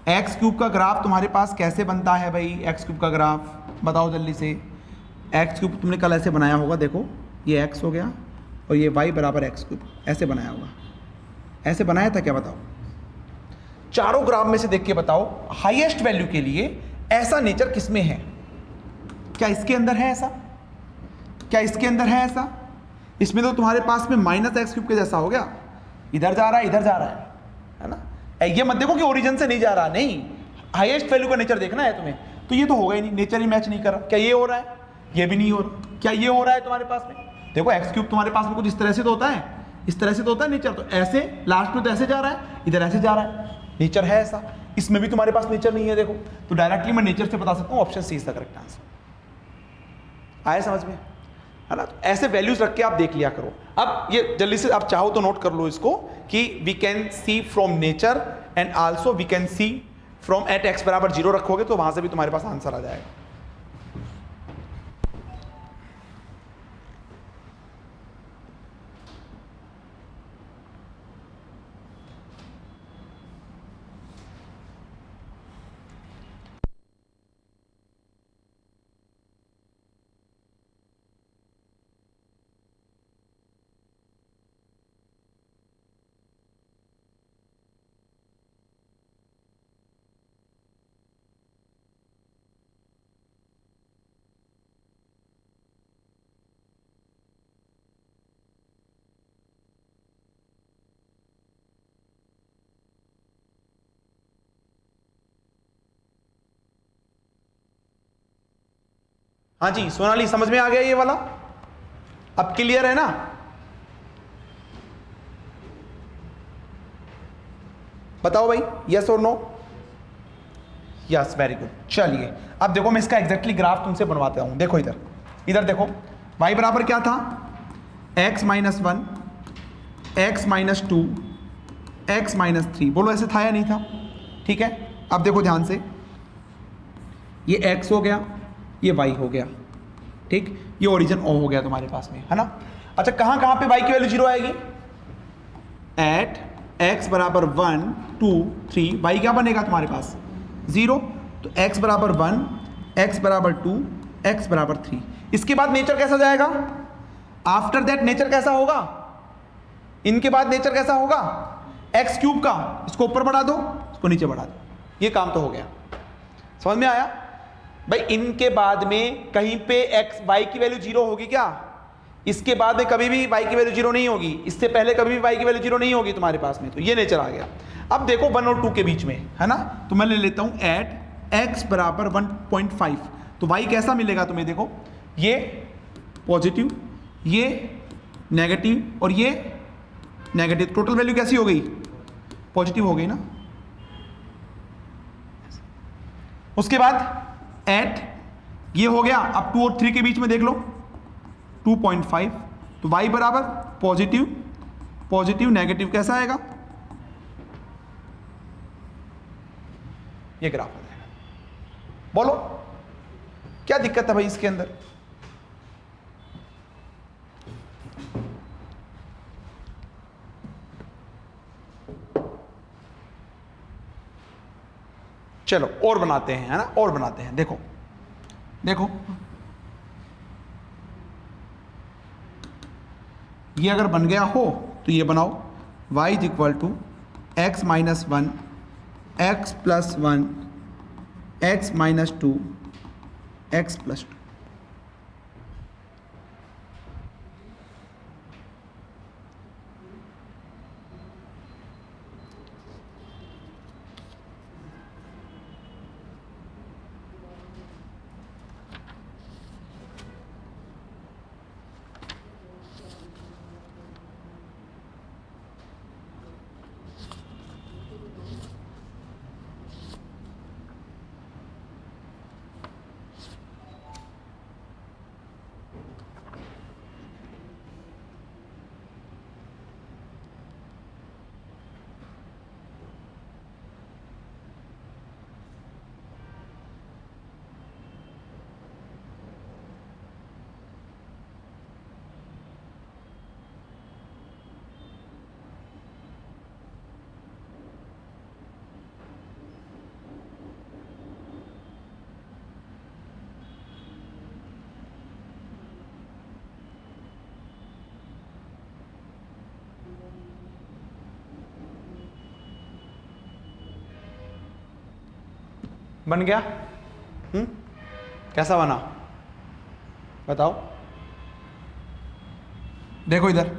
एक्स क्यूब का ग्राफ तुम्हारे पास कैसे बनता है भाई, एक्स क्यूब का ग्राफ बताओ जल्दी से। एक्स क्यूब तुमने कल ऐसे बनाया होगा, देखो ये एक्स हो गया और ये वाई बराबर एक्स क्यूब, ऐसे बनाया होगा, ऐसे बनाया था क्या, बताओ। चारों ग्राफ में से देख के बताओ हाईएस्ट वैल्यू के लिए ऐसा नेचर किसमें है, क्या इसके अंदर है ऐसा, क्या इसके अंदर है ऐसा। इसमें तो तुम्हारे पास में माइनस एक्स क्यूब के जैसा हो गया, इधर जा रहा है इधर जा रहा है ना। ये मत देखो कि ओरिजिन से नहीं जा रहा, नहीं, हाईएस्ट वैल्यू का नेचर देखना है तुम्हें। तो ये तो होगा ही नहीं, नेचर ही मैच नहीं कर रहा। क्या ये हो रहा है, ये भी नहीं हो रहा। क्या ये हो रहा है तुम्हारे पास में, देखो एक्स क्यूब तुम्हारे पास में कुछ इस तरह से तो होता है, इस तरह से तो होता है नेचर, तो ऐसे लास्ट में तो ऐसे जा रहा है, इधर ऐसे जा रहा है, नेचर है ऐसा। इसमें भी तुम्हारे पास नेचर नहीं है, देखो। तो डायरेक्टली मैं नेचर से बता सकता हूँ, option C is the correct answer. आया समझ में, है ना। तो ऐसे वैल्यूज रख के आप देख लिया करो। अब ये जल्दी से आप चाहो तो नोट कर लो इसको कि we can see from nature and also we can see from at x बराबर जीरो रखोगे तो वहां से भी तुम्हारे पास आंसर आ जाएगा। हाँ जी सोनाली, समझ में आ गया ये वाला, अब क्लियर है ना। बताओ भाई, यस और नो, यस, वेरी गुड। चलिए अब देखो मैं इसका एग्जैक्टली ग्राफ तुमसे बनवाता हूं। देखो इधर, इधर देखो, y बराबर क्या था, x minus one, x minus two, x minus three, बोलो ऐसे था या नहीं था, ठीक है। अब देखो ध्यान से, ये x हो गया, ये y हो गया, ठीक, ये ओरिजिन O हो गया तुम्हारे पास में, है ना। अच्छा कहाँ कहाँ पे y की वैल्यू जीरो आएगी, एट x बराबर 1 2 3, y क्या बनेगा तुम्हारे पास, जीरो। तो x बराबर 1, x बराबर 2, x बराबर 3। इसके बाद नेचर कैसा जाएगा, आफ्टर दैट नेचर कैसा होगा, इनके बाद नेचर कैसा होगा, एक्स क्यूब का, इसको ऊपर बढ़ा दो, इसको नीचे बढ़ा दो, ये काम तो हो गया। समझ में आया भाई। इनके बाद में कहीं पे एक्स वाई की वैल्यू जीरो होगी क्या, इसके बाद में कभी भी वाई की वैल्यू जीरो नहीं होगी, इससे पहले कभी भी वाई की वैल्यू जीरो नहीं होगी तुम्हारे पास में। तो ये नेचर आ गया। अब देखो 1 और 2 के बीच में, है ना, तो मैं ले लेता हूं एट एक्स बराबर 1.5। तो वाई कैसा मिलेगा तुम्हें, देखो ये पॉजिटिव, ये नेगेटिव और ये नेगेटिव, टोटल वैल्यू कैसी हो गई, पॉजिटिव हो गई ना। उसके बाद एट ये हो गया, अब 2 और 3 के बीच में देख लो 2.5, तो y बराबर पॉजिटिव पॉजिटिव नेगेटिव कैसा आएगा, ये ग्राफ आ जाएगा। बोलो क्या दिक्कत है भाई इसके अंदर। चलो और बनाते हैं, है ना, और बनाते हैं। देखो देखो ये अगर बन गया हो तो ये बनाओ, y is equal to x minus one, x plus one, x minus two, x plus two. बन गया? कैसा बना बताओ? देखो इधर,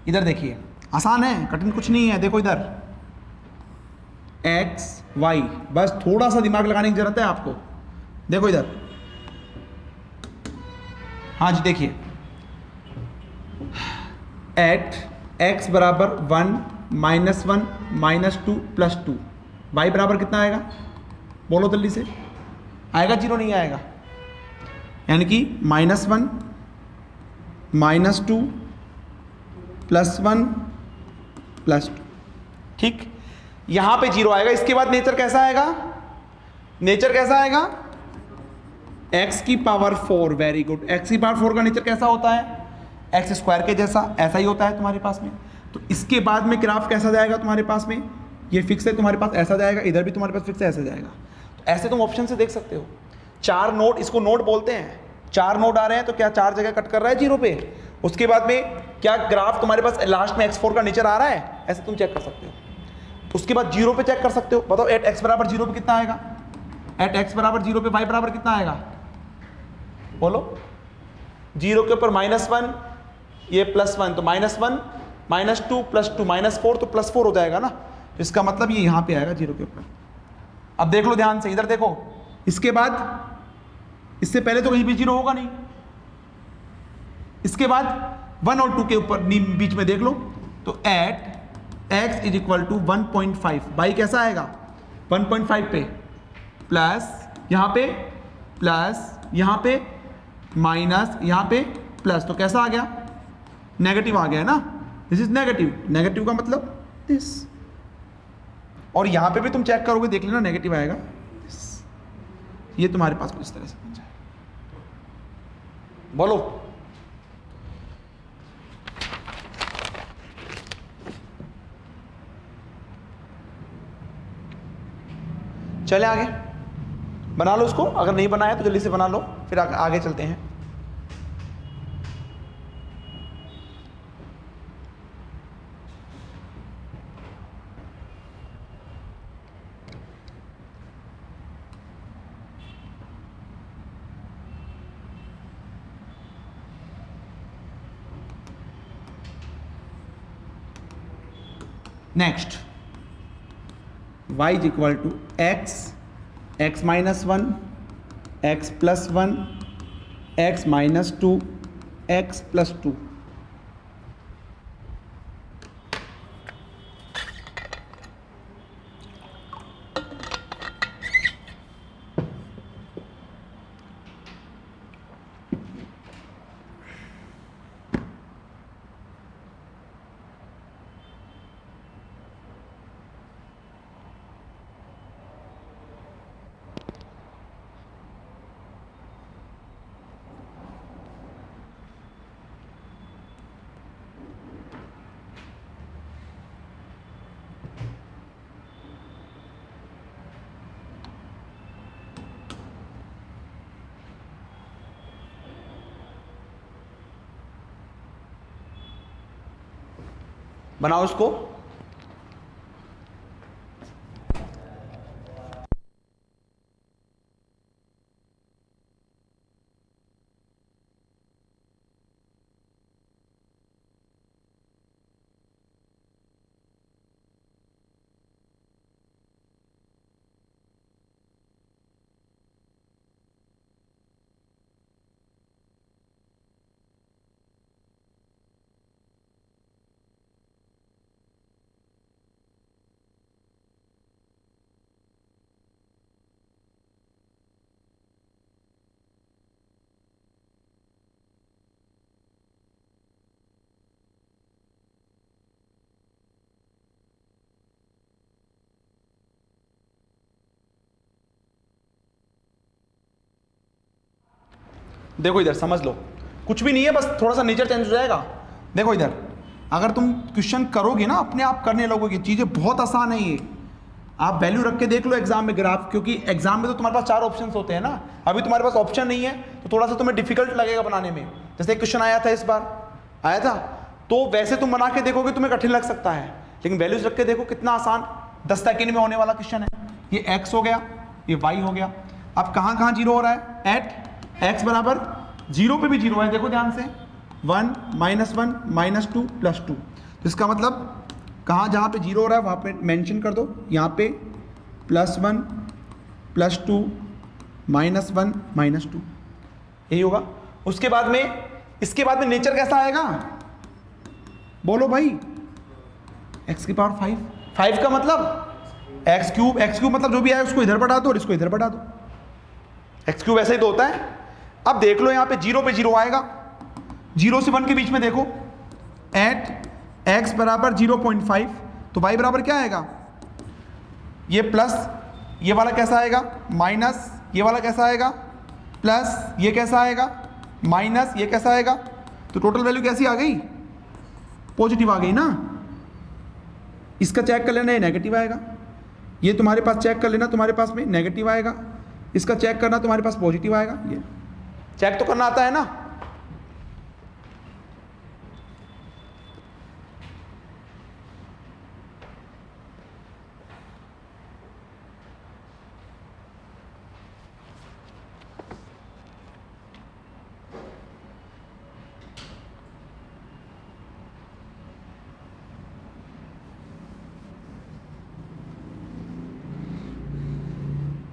इधर देखिए, आसान है, कठिन कुछ नहीं है। देखो इधर x y, बस थोड़ा सा दिमाग लगाने की जरूरत है आपको। देखो इधर, हाँ जी देखिए, एट x बराबर 1 -1 -2 +2, y बराबर कितना आएगा? बोलो जल्दी से। आएगा 0? नहीं आएगा। यानी कि -1 -2 +1 +2, ठीक। यहां पे 0 आएगा। इसके बाद नेचर कैसा आएगा? नेचर कैसा आएगा? x की पावर 4, वेरी गुड। x की पावर 4 का नेचर कैसा होता है? x स्क्वायर के जैसा, ऐसा ही होता है तुम्हारे पास में। तो इसके बाद में ग्राफ कैसा जाएगा तुम्हारे पास में? ये फिक्स है तुम्हारे पास, ऐसा जाएगा। इधर भी तुम्हारे पास फिक्स है, ऐसा जाएगा। तो ऐसे तुम ऑप्शन से देख सकते हो। 4 नोड, इसको नोड बोलते हैं। 4 नोड आ रहे हैं तो क्या 4 जगह कट कर रहा है 0 पे? उसके बाद में क्या ग्राफ तुम्हारे पास लास्ट में x4 का नेचर आ रहा है? ऐसे तुम चेक कर सकते हो। उसके बाद 0 पे चेक कर सकते हो। बताओ एट x बराबर 0 पे कितना आएगा? एट x बराबर 0 पे y बराबर कितना आएगा? बोलो। 0 के ऊपर -1, ये +1, तो -1 -2 +2 -4, तो +4 हो जाएगा ना। इसका मतलब ये यहां पे आएगा 0 के ऊपर। अब देख लो ध्यान से, इधर देखो। इसके बाद, इससे पहले तो कहीं भी 0 होगा नहीं। इसके बाद 1 और 2 के ऊपर बीच में देख लो, तो एट x = 1.5, y कैसा आएगा? 1.5 पे प्लस, यहां पे प्लस, यहां पे माइनस, यहां पे प्लस, तो कैसा आ गया? नेगेटिव आ गया है ना। This is negative. नेगेटिव का मतलब दिस। और यहां पे भी तुम चेक करोगे, देख लेना, नेगेटिव आएगा this। ये तुम्हारे पास कुछ इस तरह से बन जाएगा। बोलो। चले आगे, बना लो उसको। अगर नहीं बनाया तो जल्दी से बना लो, फिर आगे चलते हैं। Next, y = x, x - 1, x + 1, x - 2, x + 2। बनाओ इसको। देखो इधर, समझ लो, कुछ भी नहीं है, बस थोड़ा सा नेचर चेंज हो जाएगा। देखो इधर, अगर तुम क्वेश्चन करोगे ना, अपने आप करने लगोगे, चीज़ें बहुत आसान है ये। आप वैल्यू रख के देख लो एग्जाम में ग्राफ, क्योंकि एग्जाम में तो तुम्हारे पास 4 ऑप्शन होते हैं ना। अभी तुम्हारे पास ऑप्शन नहीं है तो थोड़ा सा तुम्हें डिफिकल्ट लगेगा बनाने में। जैसे एक क्वेश्चन आया था, इस बार आया था, तो वैसे तुम बना के देखोगे तुम्हें कठिन लग सकता है, लेकिन वैल्यूज रख के देखो कितना आसान, 10 सेकेंड में होने वाला क्वेश्चन है। ये x हो गया, ये y हो गया। अब कहाँ कहाँ जीरो हो रहा है, एट x बराबर जीरो पे भी जीरो है, देखो ध्यान से, 1 -1 -2 +2। तो इसका मतलब कहाँ जहाँ पे जीरो हो रहा है वहाँ पे मेंशन कर दो, यहाँ पे +1 +2 -1 -2, यही होगा। उसके बाद में, इसके बाद में नेचर कैसा आएगा, बोलो भाई, x की पावर 5, 5 का मतलब x क्यूब मतलब जो भी आए उसको इधर बढ़ा दो और इसको इधर बढ़ा दो, x क्यूब ऐसे ही तो होता है। अब देख लो यहाँ पे जीरो आएगा, 0 से 1 के बीच में देखो, एट x बराबर 0.5, तो y बराबर क्या आएगा, ये प्लस ये वाला कैसा आएगा, माइनस ये वाला कैसा आएगा, प्लस ये कैसा आएगा, माइनस ये कैसा आएगा, तो टोटल वैल्यू कैसी आ गई, पॉजिटिव आ गई ना। इसका चेक कर लेना, ये नेगेटिव आएगा, ये तुम्हारे पास चेक कर लेना, तुम्हारे पास में नेगेटिव आएगा, इसका चेक करना तुम्हारे पास पॉजिटिव आएगा। ये चेक तो करना आता है ना।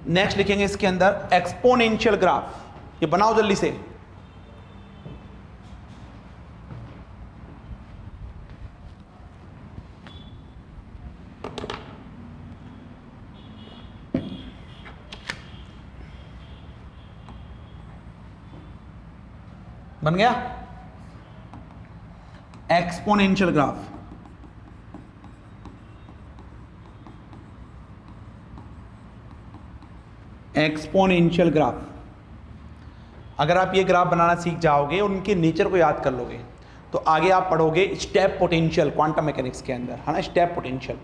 नेक्स्ट लिखेंगे इसके अंदर एक्सपोनेंशियल ग्राफ, ये बनाओ जल्दी से। बन गया एक्सपोनेंशियल ग्राफ। एक्सपोनेंशियल ग्राफ, अगर आप ये ग्राफ बनाना सीख जाओगे और उनके नेचर को याद कर लोगे तो आगे आप पढ़ोगे स्टेप पोटेंशियल क्वांटम मैकेनिक्स के अंदर, है ना, स्टेप पोटेंशियल,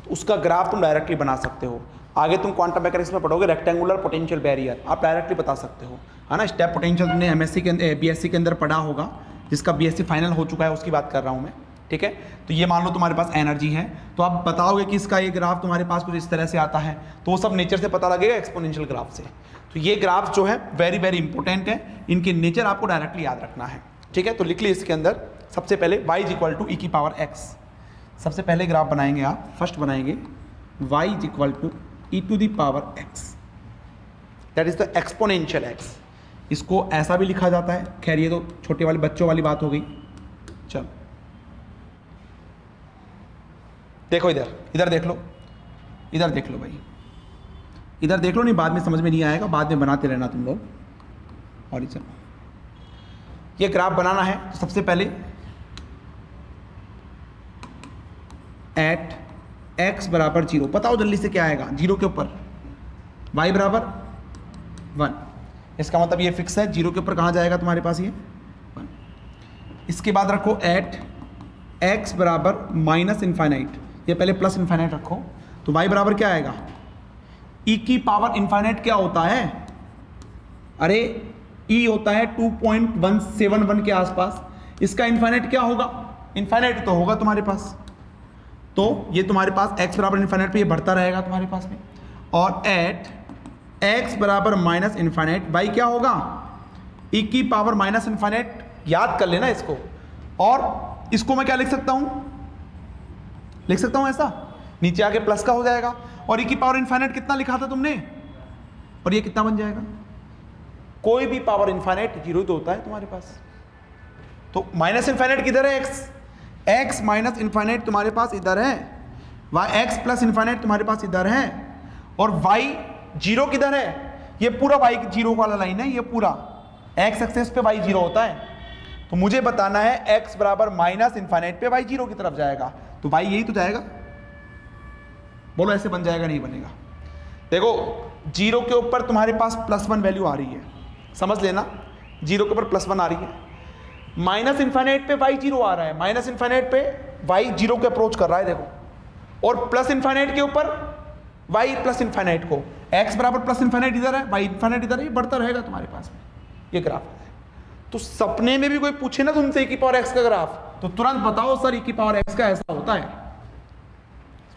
तो उसका ग्राफ तुम डायरेक्टली बना सकते हो। आगे तुम क्वांटम मैकेनिक्स में पढ़ोगे रेक्टेंगुलर पोटेंशियल बैरियर, आप डायरेक्टली बता सकते हो, है ना। स्टेप पोटेंशियल तुमने एमएससी के अंदर, बीएससी के अंदर पढ़ा होगा, जिसका बीएससी फाइनल हो चुका है उसकी बात कर रहा हूँ मैं, ठीक है। तो ये मान लो तुम्हारे पास एनर्जी है, तो आप बताओगे कि इसका ये ग्राफ तुम्हारे पास कुछ इस तरह से आता है, तो वो सब नेचर से पता लगेगा एक्सपोनेंशियल ग्राफ से। तो ये ग्राफ जो है वेरी वेरी इंपॉर्टेंट है, इनके नेचर आपको डायरेक्टली याद रखना है, ठीक है। तो लिख लीजिए इसके अंदर सबसे पहले y इक्वल टू ई की पावर x, सबसे पहले ग्राफ बनाएंगे आप, फर्स्ट बनाएंगे y equal to e to the power x, that is the exponential x। इसको ऐसा भी लिखा जाता है, खैर ये तो छोटे वाले बच्चों वाली बात हो गई। चलो देखो इधर देख लो, इधर देख लो भाई, इधर देख लो, नहीं बाद में समझ में नहीं आएगा, बाद में बनाते रहना तुम लोग। और चलो ये ग्राफ बनाना है, तो सबसे पहले एट x बराबर 0, बताओ जल्दी से क्या आएगा, 0 के ऊपर y बराबर 1, इसका मतलब ये फिक्स है, 0 के ऊपर कहाँ जाएगा तुम्हारे पास, ये 1। इसके बाद रखो एट x बराबर माइनस इन्फाइनाइट, ये पहले प्लस इन्फाइनाइट रखो, तो y बराबर क्या आएगा, e की पावर इन्फाइनाइट क्या होता है, अरे e होता है 2.171 के आसपास, इसका इन्फाइनाइट क्या होगा, इन्फाइनाइट तो होगा तुम्हारे पास, तो ये तुम्हारे पास x बराबर इन्फाइनाइट पे ये बढ़ता रहेगा तुम्हारे पास में। और एट x बराबर माइनस इन्फाइनाइट y क्या होगा, e की पावर माइनस इन्फाइनाइट, याद कर लेना इसको। और इसको मैं क्या लिख सकता हूं, लिख सकता हूं ऐसा, नीचे आके प्लस का हो जाएगा, और e की पावर इन्फाइनाइट कितना लिखा था तुमने, और ये कितना बन जाएगा, कोई भी पावर इन्फाइनाइट 0 तो होता है तुम्हारे पास। तो माइनस इन्फाइनाइट किधर है, x माइनस इन्फाइनाइट तुम्हारे पास इधर है, x प्लस इन्फाइनाइट तुम्हारे पास इधर है, और y 0 किधर है, ये पूरा y 0 वाला लाइन है, ये पूरा x एक्सेस पे y 0 होता है। तो मुझे बताना है x बराबर माइनस इन्फाइनाइट पे y 0 की तरफ जाएगा, तो y यही तो जाएगा, बोलो ऐसे बन जाएगा नहीं बनेगा। देखो 0 के ऊपर तुम्हारे पास +1 वैल्यू आ रही है, समझ लेना, 0 के ऊपर +1 आ रही है, माइनस इन्फाइनाइट पे y 0 आ रहा है, माइनस इन्फाइनाइट पे y 0 के अप्रोच कर रहा है देखो, और प्लस इन्फाइनाइट के ऊपर y प्लस इन्फाइनाइट को, x बराबर प्लस इन्फाइनाइट इधर है, y इन्फाइनाइट इधर है, ये बढ़ता रहेगा तुम्हारे पास में, ये ग्राफ है। तो सपने में भी कोई पूछे ना तुमसे e की पावर x का ग्राफ, तो तुरंत बताओ सर e की पावर x का ऐसा होता है,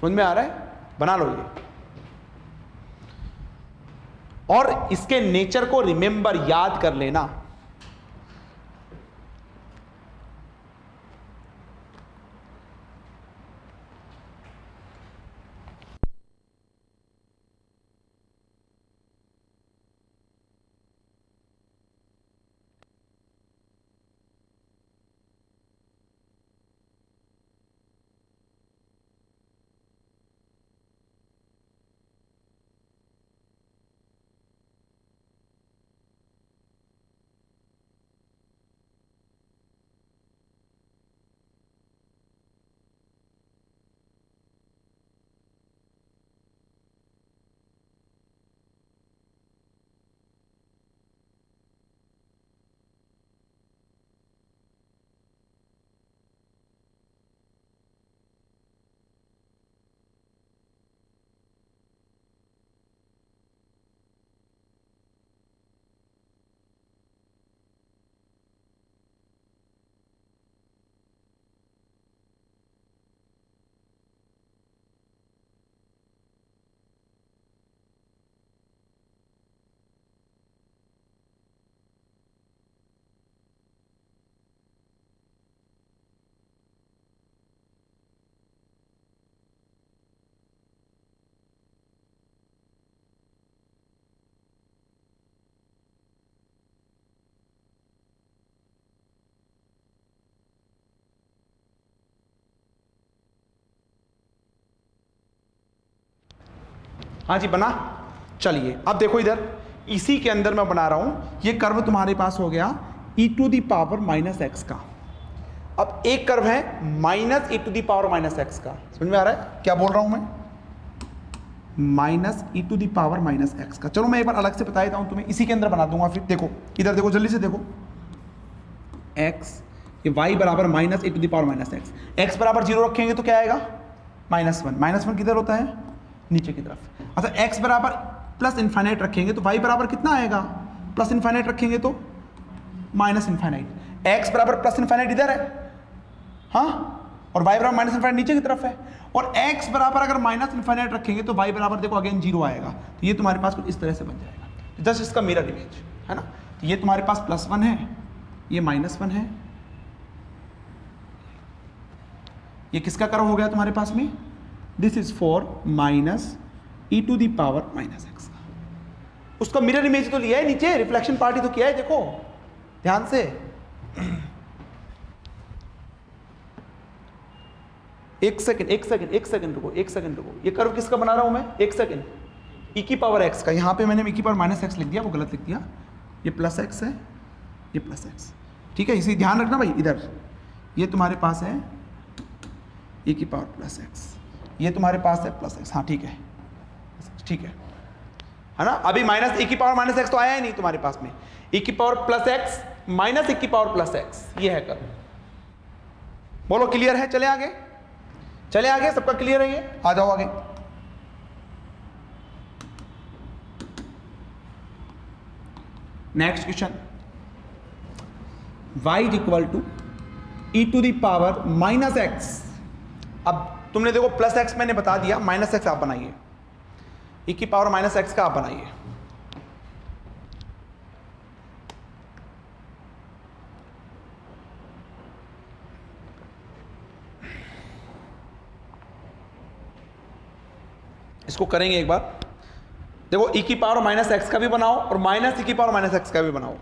समझ में आ रहा है, बना लो ये। और इसके नेचर को रिमेंबर, याद कर लेना। हाँ जी बना। चलिए अब देखो इधर, इसी के अंदर मैं बना रहा हूं, ये कर्व तुम्हारे पास हो गया e to the power minus x का। अब एक कर्व है minus e to the power minus x का, समझ में आ रहा है क्या बोल रहा हूं मैं? Minus e to the power minus x का। चलो मैं एक बार अलग से बता देता हूं तुम्हें, इसी के अंदर बना दूंगा। फिर देखो इधर देखो, जल्दी से देखो, x ये y बराबर minus e to the power minus x, x बराबर 0 रखेंगे तो क्या आएगा? -1। -1 किधर होता है? नीचे की तरफ। अच्छा x बराबर प्लस इन्फाइनाइट रखेंगे तो y बराबर कितना आएगा? प्लस इन्फाइनाइट रखेंगे तो माइनस इन्फाइनाइट। x बराबर प्लस इन्फाइनाइट इधर है, हाँ, और y बराबर माइनस इन्फाइनाइट नीचे की तरफ है। और x बराबर अगर माइनस इन्फाइनाइट रखेंगे तो y बराबर देखो अगेन 0 आएगा। तो ये तुम्हारे पास कुछ इस तरह से बन जाएगा, जस्ट इसका मिरर इमेज है ना। तो ये तुम्हारे पास +1 है, ये -1 है। ये किसका कर्व हो गया तुम्हारे पास में? This is for minus e to the power minus x का। उसका मिरर इमेज तो लिया है नीचे, रिफ्लेक्शन पार्ट ही तो किया है, देखो ध्यान से। एक सेकंड रुको, एक सेकंड रुको। ये कर्व किसका बना रहा हूं मैं? एक सेकंड। e की पावर x का, यहां पे मैंने e की पावर माइनस एक्स लिख दिया, वो गलत लिख दिया। ये प्लस एक्स है, ये प्लस एक्स, ठीक है, इसे ध्यान रखना भाई। इधर ये तुम्हारे पास है e की पावर प्लस एक्स, ये तुम्हारे पास है प्लस एक्स, हाँ ठीक है, ठीक है ना। अभी माइनस e की पावर माइनस एक्स तो आया ही नहीं तुम्हारे पास में। e की power plus x minus e की पावर प्लस एक्स, ये है कर्व। बोलो क्लियर है? चले आगे, चले आगे, सबका क्लियर है ये? आ जाओ आगे। Next question, y is equal to e to the power minus x. अब तुमने देखो प्लस एक्स मैंने बता दिया, माइनस एक्स आप बनाइए, e की पावर माइनस एक्स का आप बनाइए। इसको करेंगे एक बार, देखो e की पावर माइनस एक्स का भी बनाओ और माइनस e की पावर माइनस एक्स का भी बनाओ।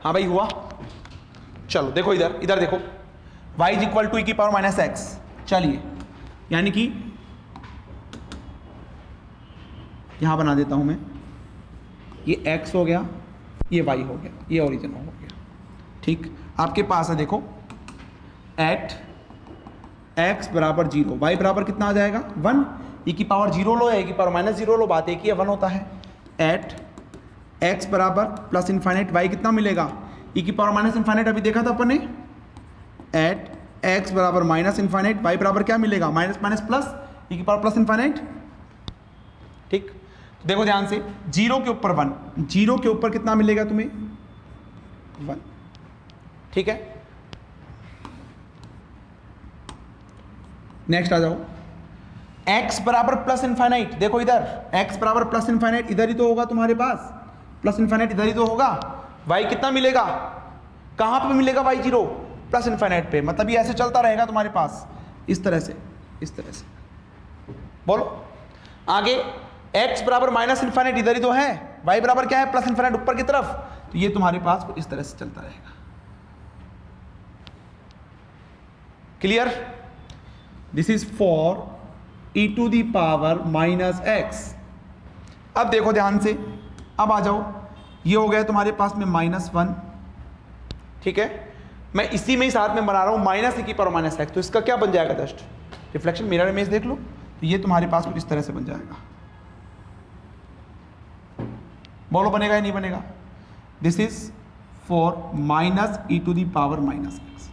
हाँ भाई हुआ। चलो देखो इधर, इधर देखो, y is equal to e की पावर माइनस एक्स। चलिए यानी कि यहां बना देता हूं मैं, ये x हो गया, ये y हो गया, ये ओरिजिन हो गया। ठीक, आपके पास है देखो एट x बराबर 0, y बराबर कितना आ जाएगा 1, e की पावर 0 लो या e की पावर माइनस 0 लो, बात एक ही है, 1 होता है। एट x बराबर प्लस इन्फाइनाइट y कितना मिलेगा, e की पावर माइनस इन्फाइनाइट, अभी देखा था अपन ने। एट x बराबर माइनस इन्फाइनाइट, y बराबर क्या मिलेगा माइनस माइनस प्लस, e की पावर प्लस इन्फाइनाइट। ठीक, देखो ध्यान से, 0 के ऊपर 1, 0 के ऊपर कितना मिलेगा तुम्हें 1। ठीक है, नेक्स्ट आ जाओ, x बराबर प्लस इन्फाइनाइट, देखो इधर x बराबर प्लस इन्फाइनाइट, इधर ही तो होगा तुम्हारे पास, प्लस इन्फाइनाइट इधर ही तो होगा। y कितना मिलेगा, कहां पे मिलेगा y 0, प्लस इन्फाइनाइट पे, मतलब ये ऐसे चलता रहेगा तुम्हारे पास इस तरह से, इस तरह से। बोलो आगे, x बराबर माइनस इन्फाइनाइट इधर ही तो है, y बराबर क्या है प्लस इन्फाइनाइट ऊपर की तरफ, तो ये तुम्हारे पास इस तरह से चलता रहेगा। Clear, this is for e to the power minus x. अब देखो ध्यान से, अब आ जाओ, ये हो गया तुम्हारे पास में -1। ठीक है, मैं इसी में ही साथ में बना रहा हूं माइनस e की पावर माइनस एक्स, तो इसका क्या बन जाएगा जस्ट रिफ्लेक्शन मिरर इमेज देख लो, तो ये तुम्हारे पास कुछ इस तरह से बन जाएगा। बोलो बनेगा या नहीं बनेगा। This is for minus e to the power minus x.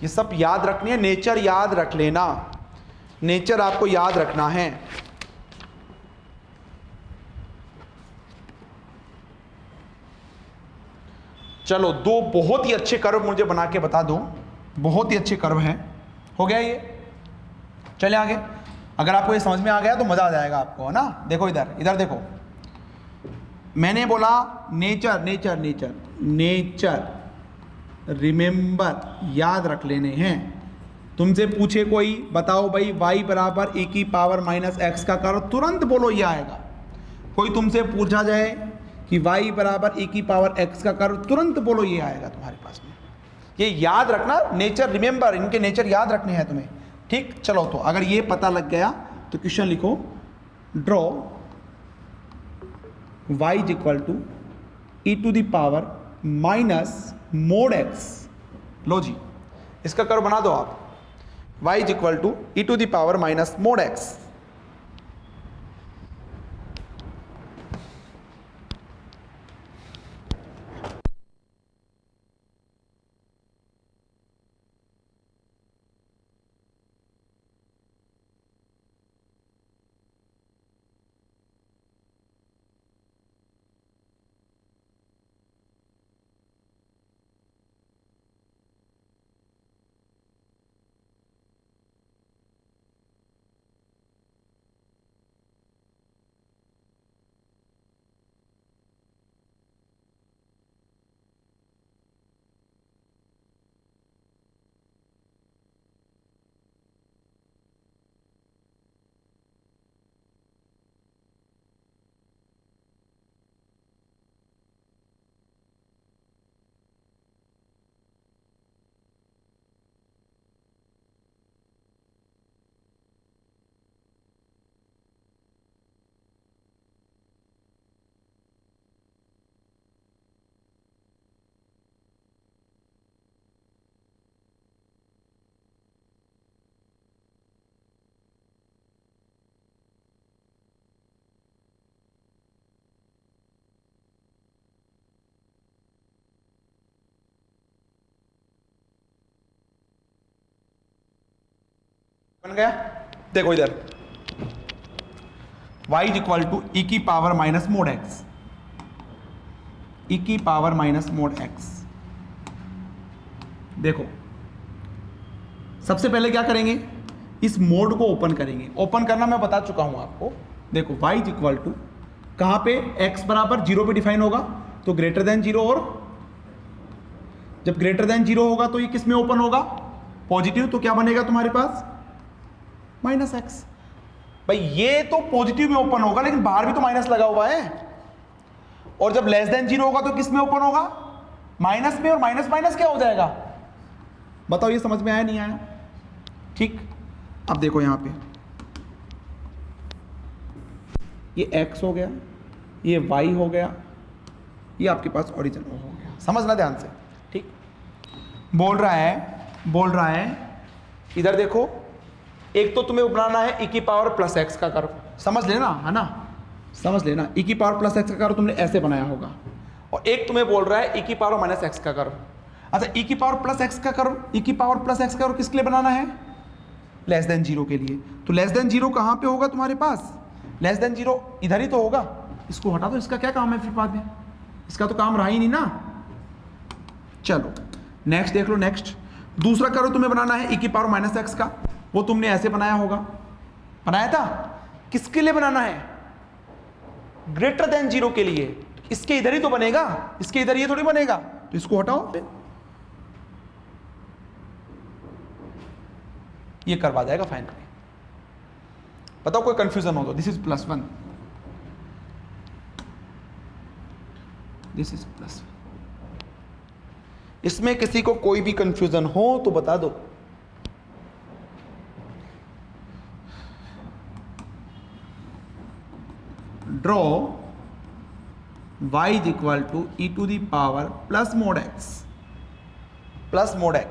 ये सब याद रखनी है, नेचर याद रख लेना, नेचर आपको याद रखना है। चलो दो बहुत ही अच्छे कर्व मुझे बना के बता दो, बहुत ही अच्छे कर्व हैं। हो गया ये, चले आगे। अगर आपको ये समझ में आ गया तो मजा आ जाएगा आपको, है ना। देखो इधर, इधर देखो, मैंने बोला nature nature nature nature, remember, याद रख लेने हैं। तुमसे पूछे कोई, बताओ भाई y बराबर e की पावर माइनस एक्स का कर्व, तुरंत बोलो ये आएगा। कोई तुमसे पूछा जाए कि y बराबर e की पावर x का कर्व, तुरंत बोलो ये आएगा तुम्हारे पास में। ये याद रखना, नेचर रिमेंबर, इनके नेचर याद रखने हैं तुम्हें। ठीक, चलो तो अगर ये पता लग गया तो क्वेश्चन लिखो, draw y is equal to e to the power minus mod x। लो जी, इसका कर्व बना दो आप, y is equal to e to the power minus mod x। बन गया। देखो इधर y is equal to e की power minus mod x, e की पावर माइनस मोड एक्स। देखो सबसे पहले क्या करेंगे, इस मोड को ओपन करेंगे। ओपन करना मैं बता चुका हूं आपको। देखो y इज इक्वल टू, कहां पे x बराबर 0 पे डिफाइन होगा, तो ग्रेटर देन 0, और जब ग्रेटर देन 0 होगा तो ये किस में ओपन होगा, पॉजिटिव, तो क्या बनेगा तुम्हारे पास माइनस एक्स। भाई ये तो पॉजिटिव में ओपन होगा, लेकिन बाहर भी तो माइनस लगा हुआ है। और जब लेस देन 0 होगा तो किस में ओपन होगा, माइनस में और माइनस माइनस क्या हो जाएगा, बताओ ये समझ में आया नहीं आया? ठीक, अब देखो यहां पे ये x हो गया, ये y हो गया, ये आपके पास ओरिजिन हो गया। समझना ध्यान से। ठीक, बोल रहा है इधर देखो, एक तो तुम्हें बनाना है e की पावर प्लस x का कर्व, समझ लेना, है ना, समझ लेना। e की पावर प्लस x का कर्व तुमने ऐसे बनाया होगा, और एक तुम्हें बोल रहा है e की पावर माइनस x का कर्व। अच्छा, e की पावर प्लस x का कर्व, e की पावर प्लस x का कर्व किसके लिए बनाना है? लेस देन जीरो के लिए। तो लेस देन जीरो कहाँ पे होगा तुम्हारे पास? लेस देन जीरो इधर ही तो होगा। इसको हटा दो, इसका क्या काम है फिर बाद में, इसका तो काम रहा ही नहीं ना। चलो नेक्स्ट देख लो। नेक्स्ट दूसरा कर्व तुम्हें बनाना है e की पावर माइनस x का, वो तुमने ऐसे बनाया होगा, बनाया था। किसके लिए बनाना है? ग्रेटर देन जीरो के लिए। इसके इधर ही तो बनेगा, इसके इधर ये थोड़ी बनेगा, तो इसको हटाओ, ये करवा जाएगा फाइनली। बताओ कोई कंफ्यूजन हो तो। This is +1, this is +1। इसमें किसी को कोई भी कंफ्यूजन हो तो बता दो। Draw y is equal to e to the power plus mod x, plus mod x।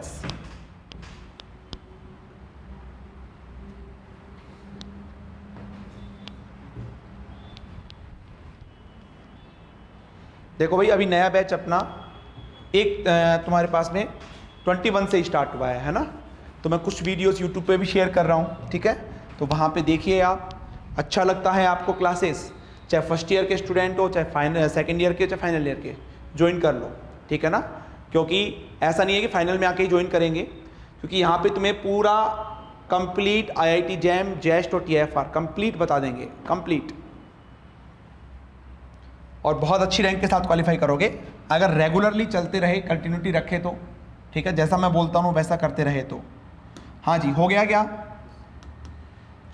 देखो भाई, अभी नया बैच अपना एक तुम्हारे पास में 21 से स्टार्ट हुआ है ना, तो मैं कुछ वीडियोस यूट्यूब पे भी शेयर कर रहा हूँ, ठीक है, तो वहाँ पे देखिए आप। अच्छा लगता है आपको क्लासेस, चाहे फर्स्ट ईयर के स्टूडेंट हो, चाहे सेकंड ईयर के, चाहे फाइनल ईयर के, ज्वाइन कर लो, ठीक है ना। क्योंकि ऐसा नहीं है कि फाइनल में आके ही ज्वाइन करेंगे, क्योंकि यहाँ पे तुम्हें पूरा कंप्लीट IIT जैम, जेस्ट और TIFR कंप्लीट बता देंगे, कंप्लीट, और बहुत अच्छी रैंक के साथ क्वालिफाई करोगे अगर रेगुलरली चलते रहे, कंटिन्यूटी रखे तो, ठीक है, जैसा मैं बोलता हूँ वैसा करते रहे तो। हाँ जी, हो गया क्या?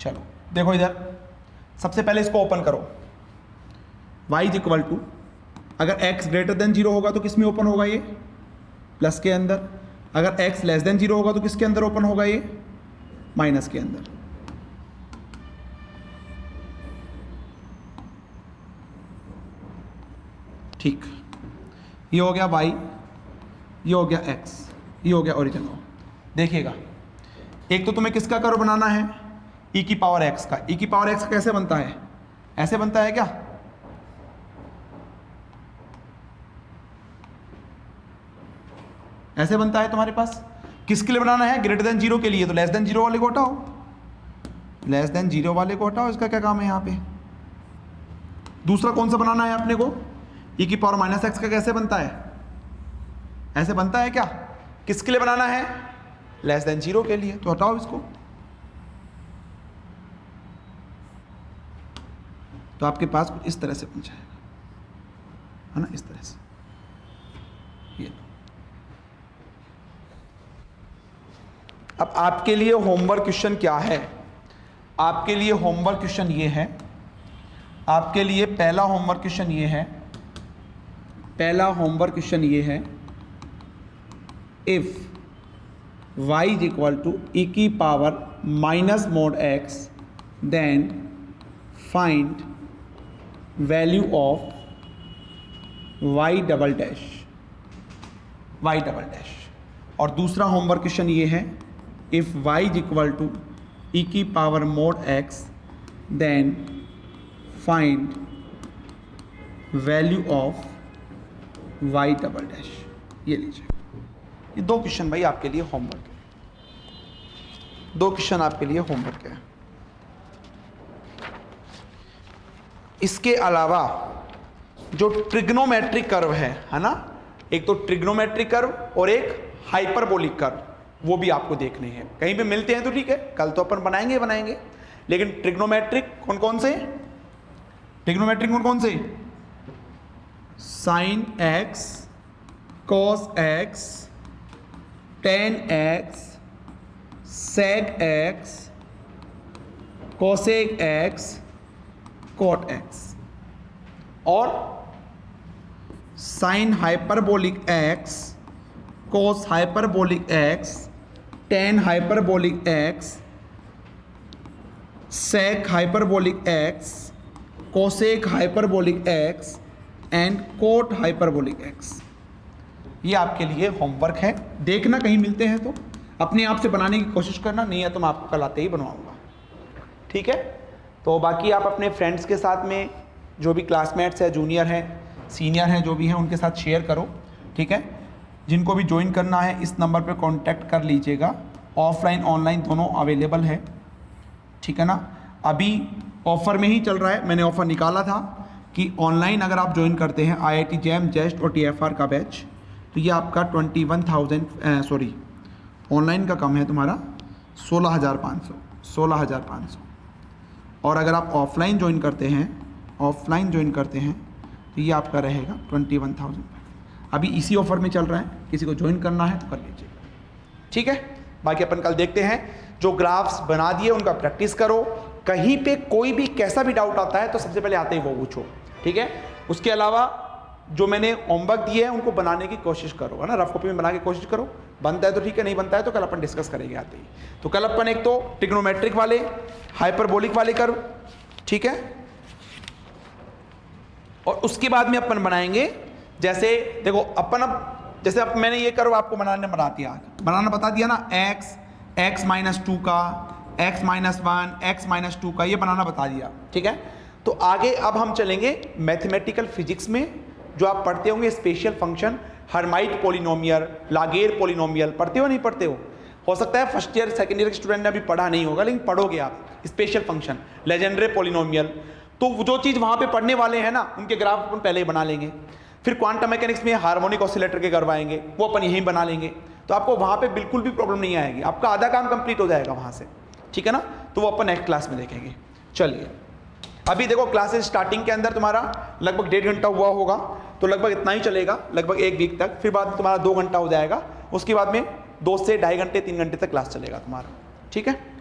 चलो देखो इधर, सबसे पहले इसको ओपन करो। y इज इक्वल टू, अगर x ग्रेटर देन जीरो होगा तो किस में ओपन होगा? ये प्लस के अंदर। अगर x लेस देन जीरो होगा तो किसके अंदर ओपन होगा? ये माइनस के अंदर। ठीक, ये हो गया y, ये हो गया x, ये हो गया ओरिजिन। देखिएगा, एक तो तुम्हें किसका कर्व बनाना है? e की पावर x का। e की पावर x कैसे बनता है? ऐसे बनता है क्या? ऐसे बनता है तुम्हारे पास। किसके लिए बनाना है? ग्रेटर देन जीरो के लिए, तो लेस देन जीरो वाले को हटाओ, लेस देन जीरो वाले को हटाओ, इसका क्या काम है यहाँ पे? दूसरा कौन सा बनाना है अपने को? e की पावर माइनस x का कैसे बनता है? ऐसे बनता है क्या? किसके लिए बनाना है? लेस देन जीरो के लिए, तो हटाओ इसको। तो आपके पास कुछ इस तरह से बन जाएगा, है ना, इस तरह से। ये अब आपके लिए होमवर्क क्वेश्चन क्या है? आपके लिए होमवर्क क्वेश्चन ये है, आपके लिए पहला होमवर्क क्वेश्चन ये है, पहला होमवर्क क्वेश्चन ये है, if y is equal to e की power minus mod x, then find value of y double dash, y double dash. और दूसरा होमवर्क क्वेश्चन ये है, if y is equal to e की power mod x, then find value of y double dash. ये लीजिए, ये दो question भाई आपके लिए होमवर्क है, दो क्वेश्चन आपके लिए होमवर्क है। इसके अलावा जो ट्रिग्नोमेट्रिक कर्व है ना, एक तो ट्रिग्नोमेट्रिक कर्व और एक हाइपरबोलिक कर्व, वो भी आपको देखने हैं। कहीं पे मिलते हैं तो ठीक है, कल तो अपन बनाएंगे, लेकिन ट्रिग्नोमेट्रिक कौन कौन से? ट्रिग्नोमेट्रिक कौन कौन से? Sine x, cos x, tan x, sec x, cosec x, cot x, और sine hyperbolic x, cos hyperbolic x, tan hyperbolic x, sec hyperbolic x, cosec hyperbolic x and cot hyperbolic x. ये आपके लिए homework है, देखना कहीं मिलते हैं तो अपने आप से बनाने की कोशिश करना, नहीं है तो मैं आपको कल आते ही बनवाऊंगा, ठीक है। तो बाकी आप अपने फ्रेंड्स के साथ में जो भी क्लासमेट्स हैं, जूनियर हैं, सीनियर हैं, जो भी हैं उनके साथ शेयर करो, ठीक है। जिनको भी ज्वाइन करना है इस नंबर पे कांटेक्ट कर लीजिएगा, ऑफलाइन ऑनलाइन दोनों अवेलेबल है, ठीक है ना। अभी ऑफ़र में ही चल रहा है, मैंने ऑफ़र निकाला था कि ऑनलाइन अगर आप ज्वाइन करते हैं IIT JAM, जेस्ट और TFR का बैच, तो ये आपका 21,000 ऑनलाइन का कम है तुम्हारा 16,500। और अगर आप ऑफलाइन ज्वाइन करते हैं तो ये आपका रहेगा 21,000। अभी इसी ऑफर में चल रहा है, किसी को ज्वाइन करना है तो कर लीजिएगा, ठीक है। बाकी अपन कल देखते हैं। जो ग्राफ्स बना दिए उनका प्रैक्टिस करो, कहीं पे कोई भी कैसा भी डाउट आता है तो सबसे पहले आते ही वो पूछो, ठीक है। उसके अलावा जो मैंने होमवर्क दिए हैं उनको बनाने की कोशिश करो, है ना, रफ कॉपी में बना के कोशिश करो। बनता है तो ठीक है, नहीं बनता है तो कल अपन डिस्कस करेंगे आते ही। तो कल अपन एक तो ट्रिग्नोमेट्रिक वाले, हाइपरबोलिक वाले कर्व, ठीक है, और उसके बाद में अपन बनाएंगे, जैसे देखो अपन अब जैसे अब मैंने ये कर्व आपको बनाना बता दिया ना, x -2 का, x -1, x -2 का ये बनाना बता दिया, ठीक है। तो आगे अब हम चलेंगे मैथमेटिकल फिजिक्स में, जो आप पढ़ते होंगे स्पेशल फंक्शन, हर्माइट पोलिनोमियल, लागेर पोलिनोमियल, पढ़ते हो नहीं पढ़ते हो सकता है फर्स्ट ईयर सेकंड ईयर के स्टूडेंट ने अभी पढ़ा नहीं होगा, लेकिन पढ़ोगे आप स्पेशल फंक्शन, लेजेंड्रे पोलिनोमियल। तो जो चीज़ वहाँ पे पढ़ने वाले हैं ना, उनके ग्राफ अपन पहले ही बना लेंगे। फिर क्वांटम मैकेनिक्स में हार्मोनिक ऑसिलेटर के करवाएंगे, वो अपन यहीं बना लेंगे, तो आपको वहाँ पे बिल्कुल भी प्रॉब्लम नहीं आएगी, आपका आधा काम कंप्लीट हो जाएगा वहाँ से, ठीक है ना। तो वो अपन नेक्स्ट क्लास में देखेंगे। चलिए अभी देखो क्लासेस स्टार्टिंग के अंदर तुम्हारा लगभग 1.5 घंटा हुआ होगा, तो लगभग इतना ही चलेगा, लगभग 1 वीक तक। फिर बाद में तुम्हारा 2 घंटा हो जाएगा, उसके बाद में 2 से 2.5 घंटे 3 घंटे तक क्लास चलेगा तुम्हारा, ठीक है।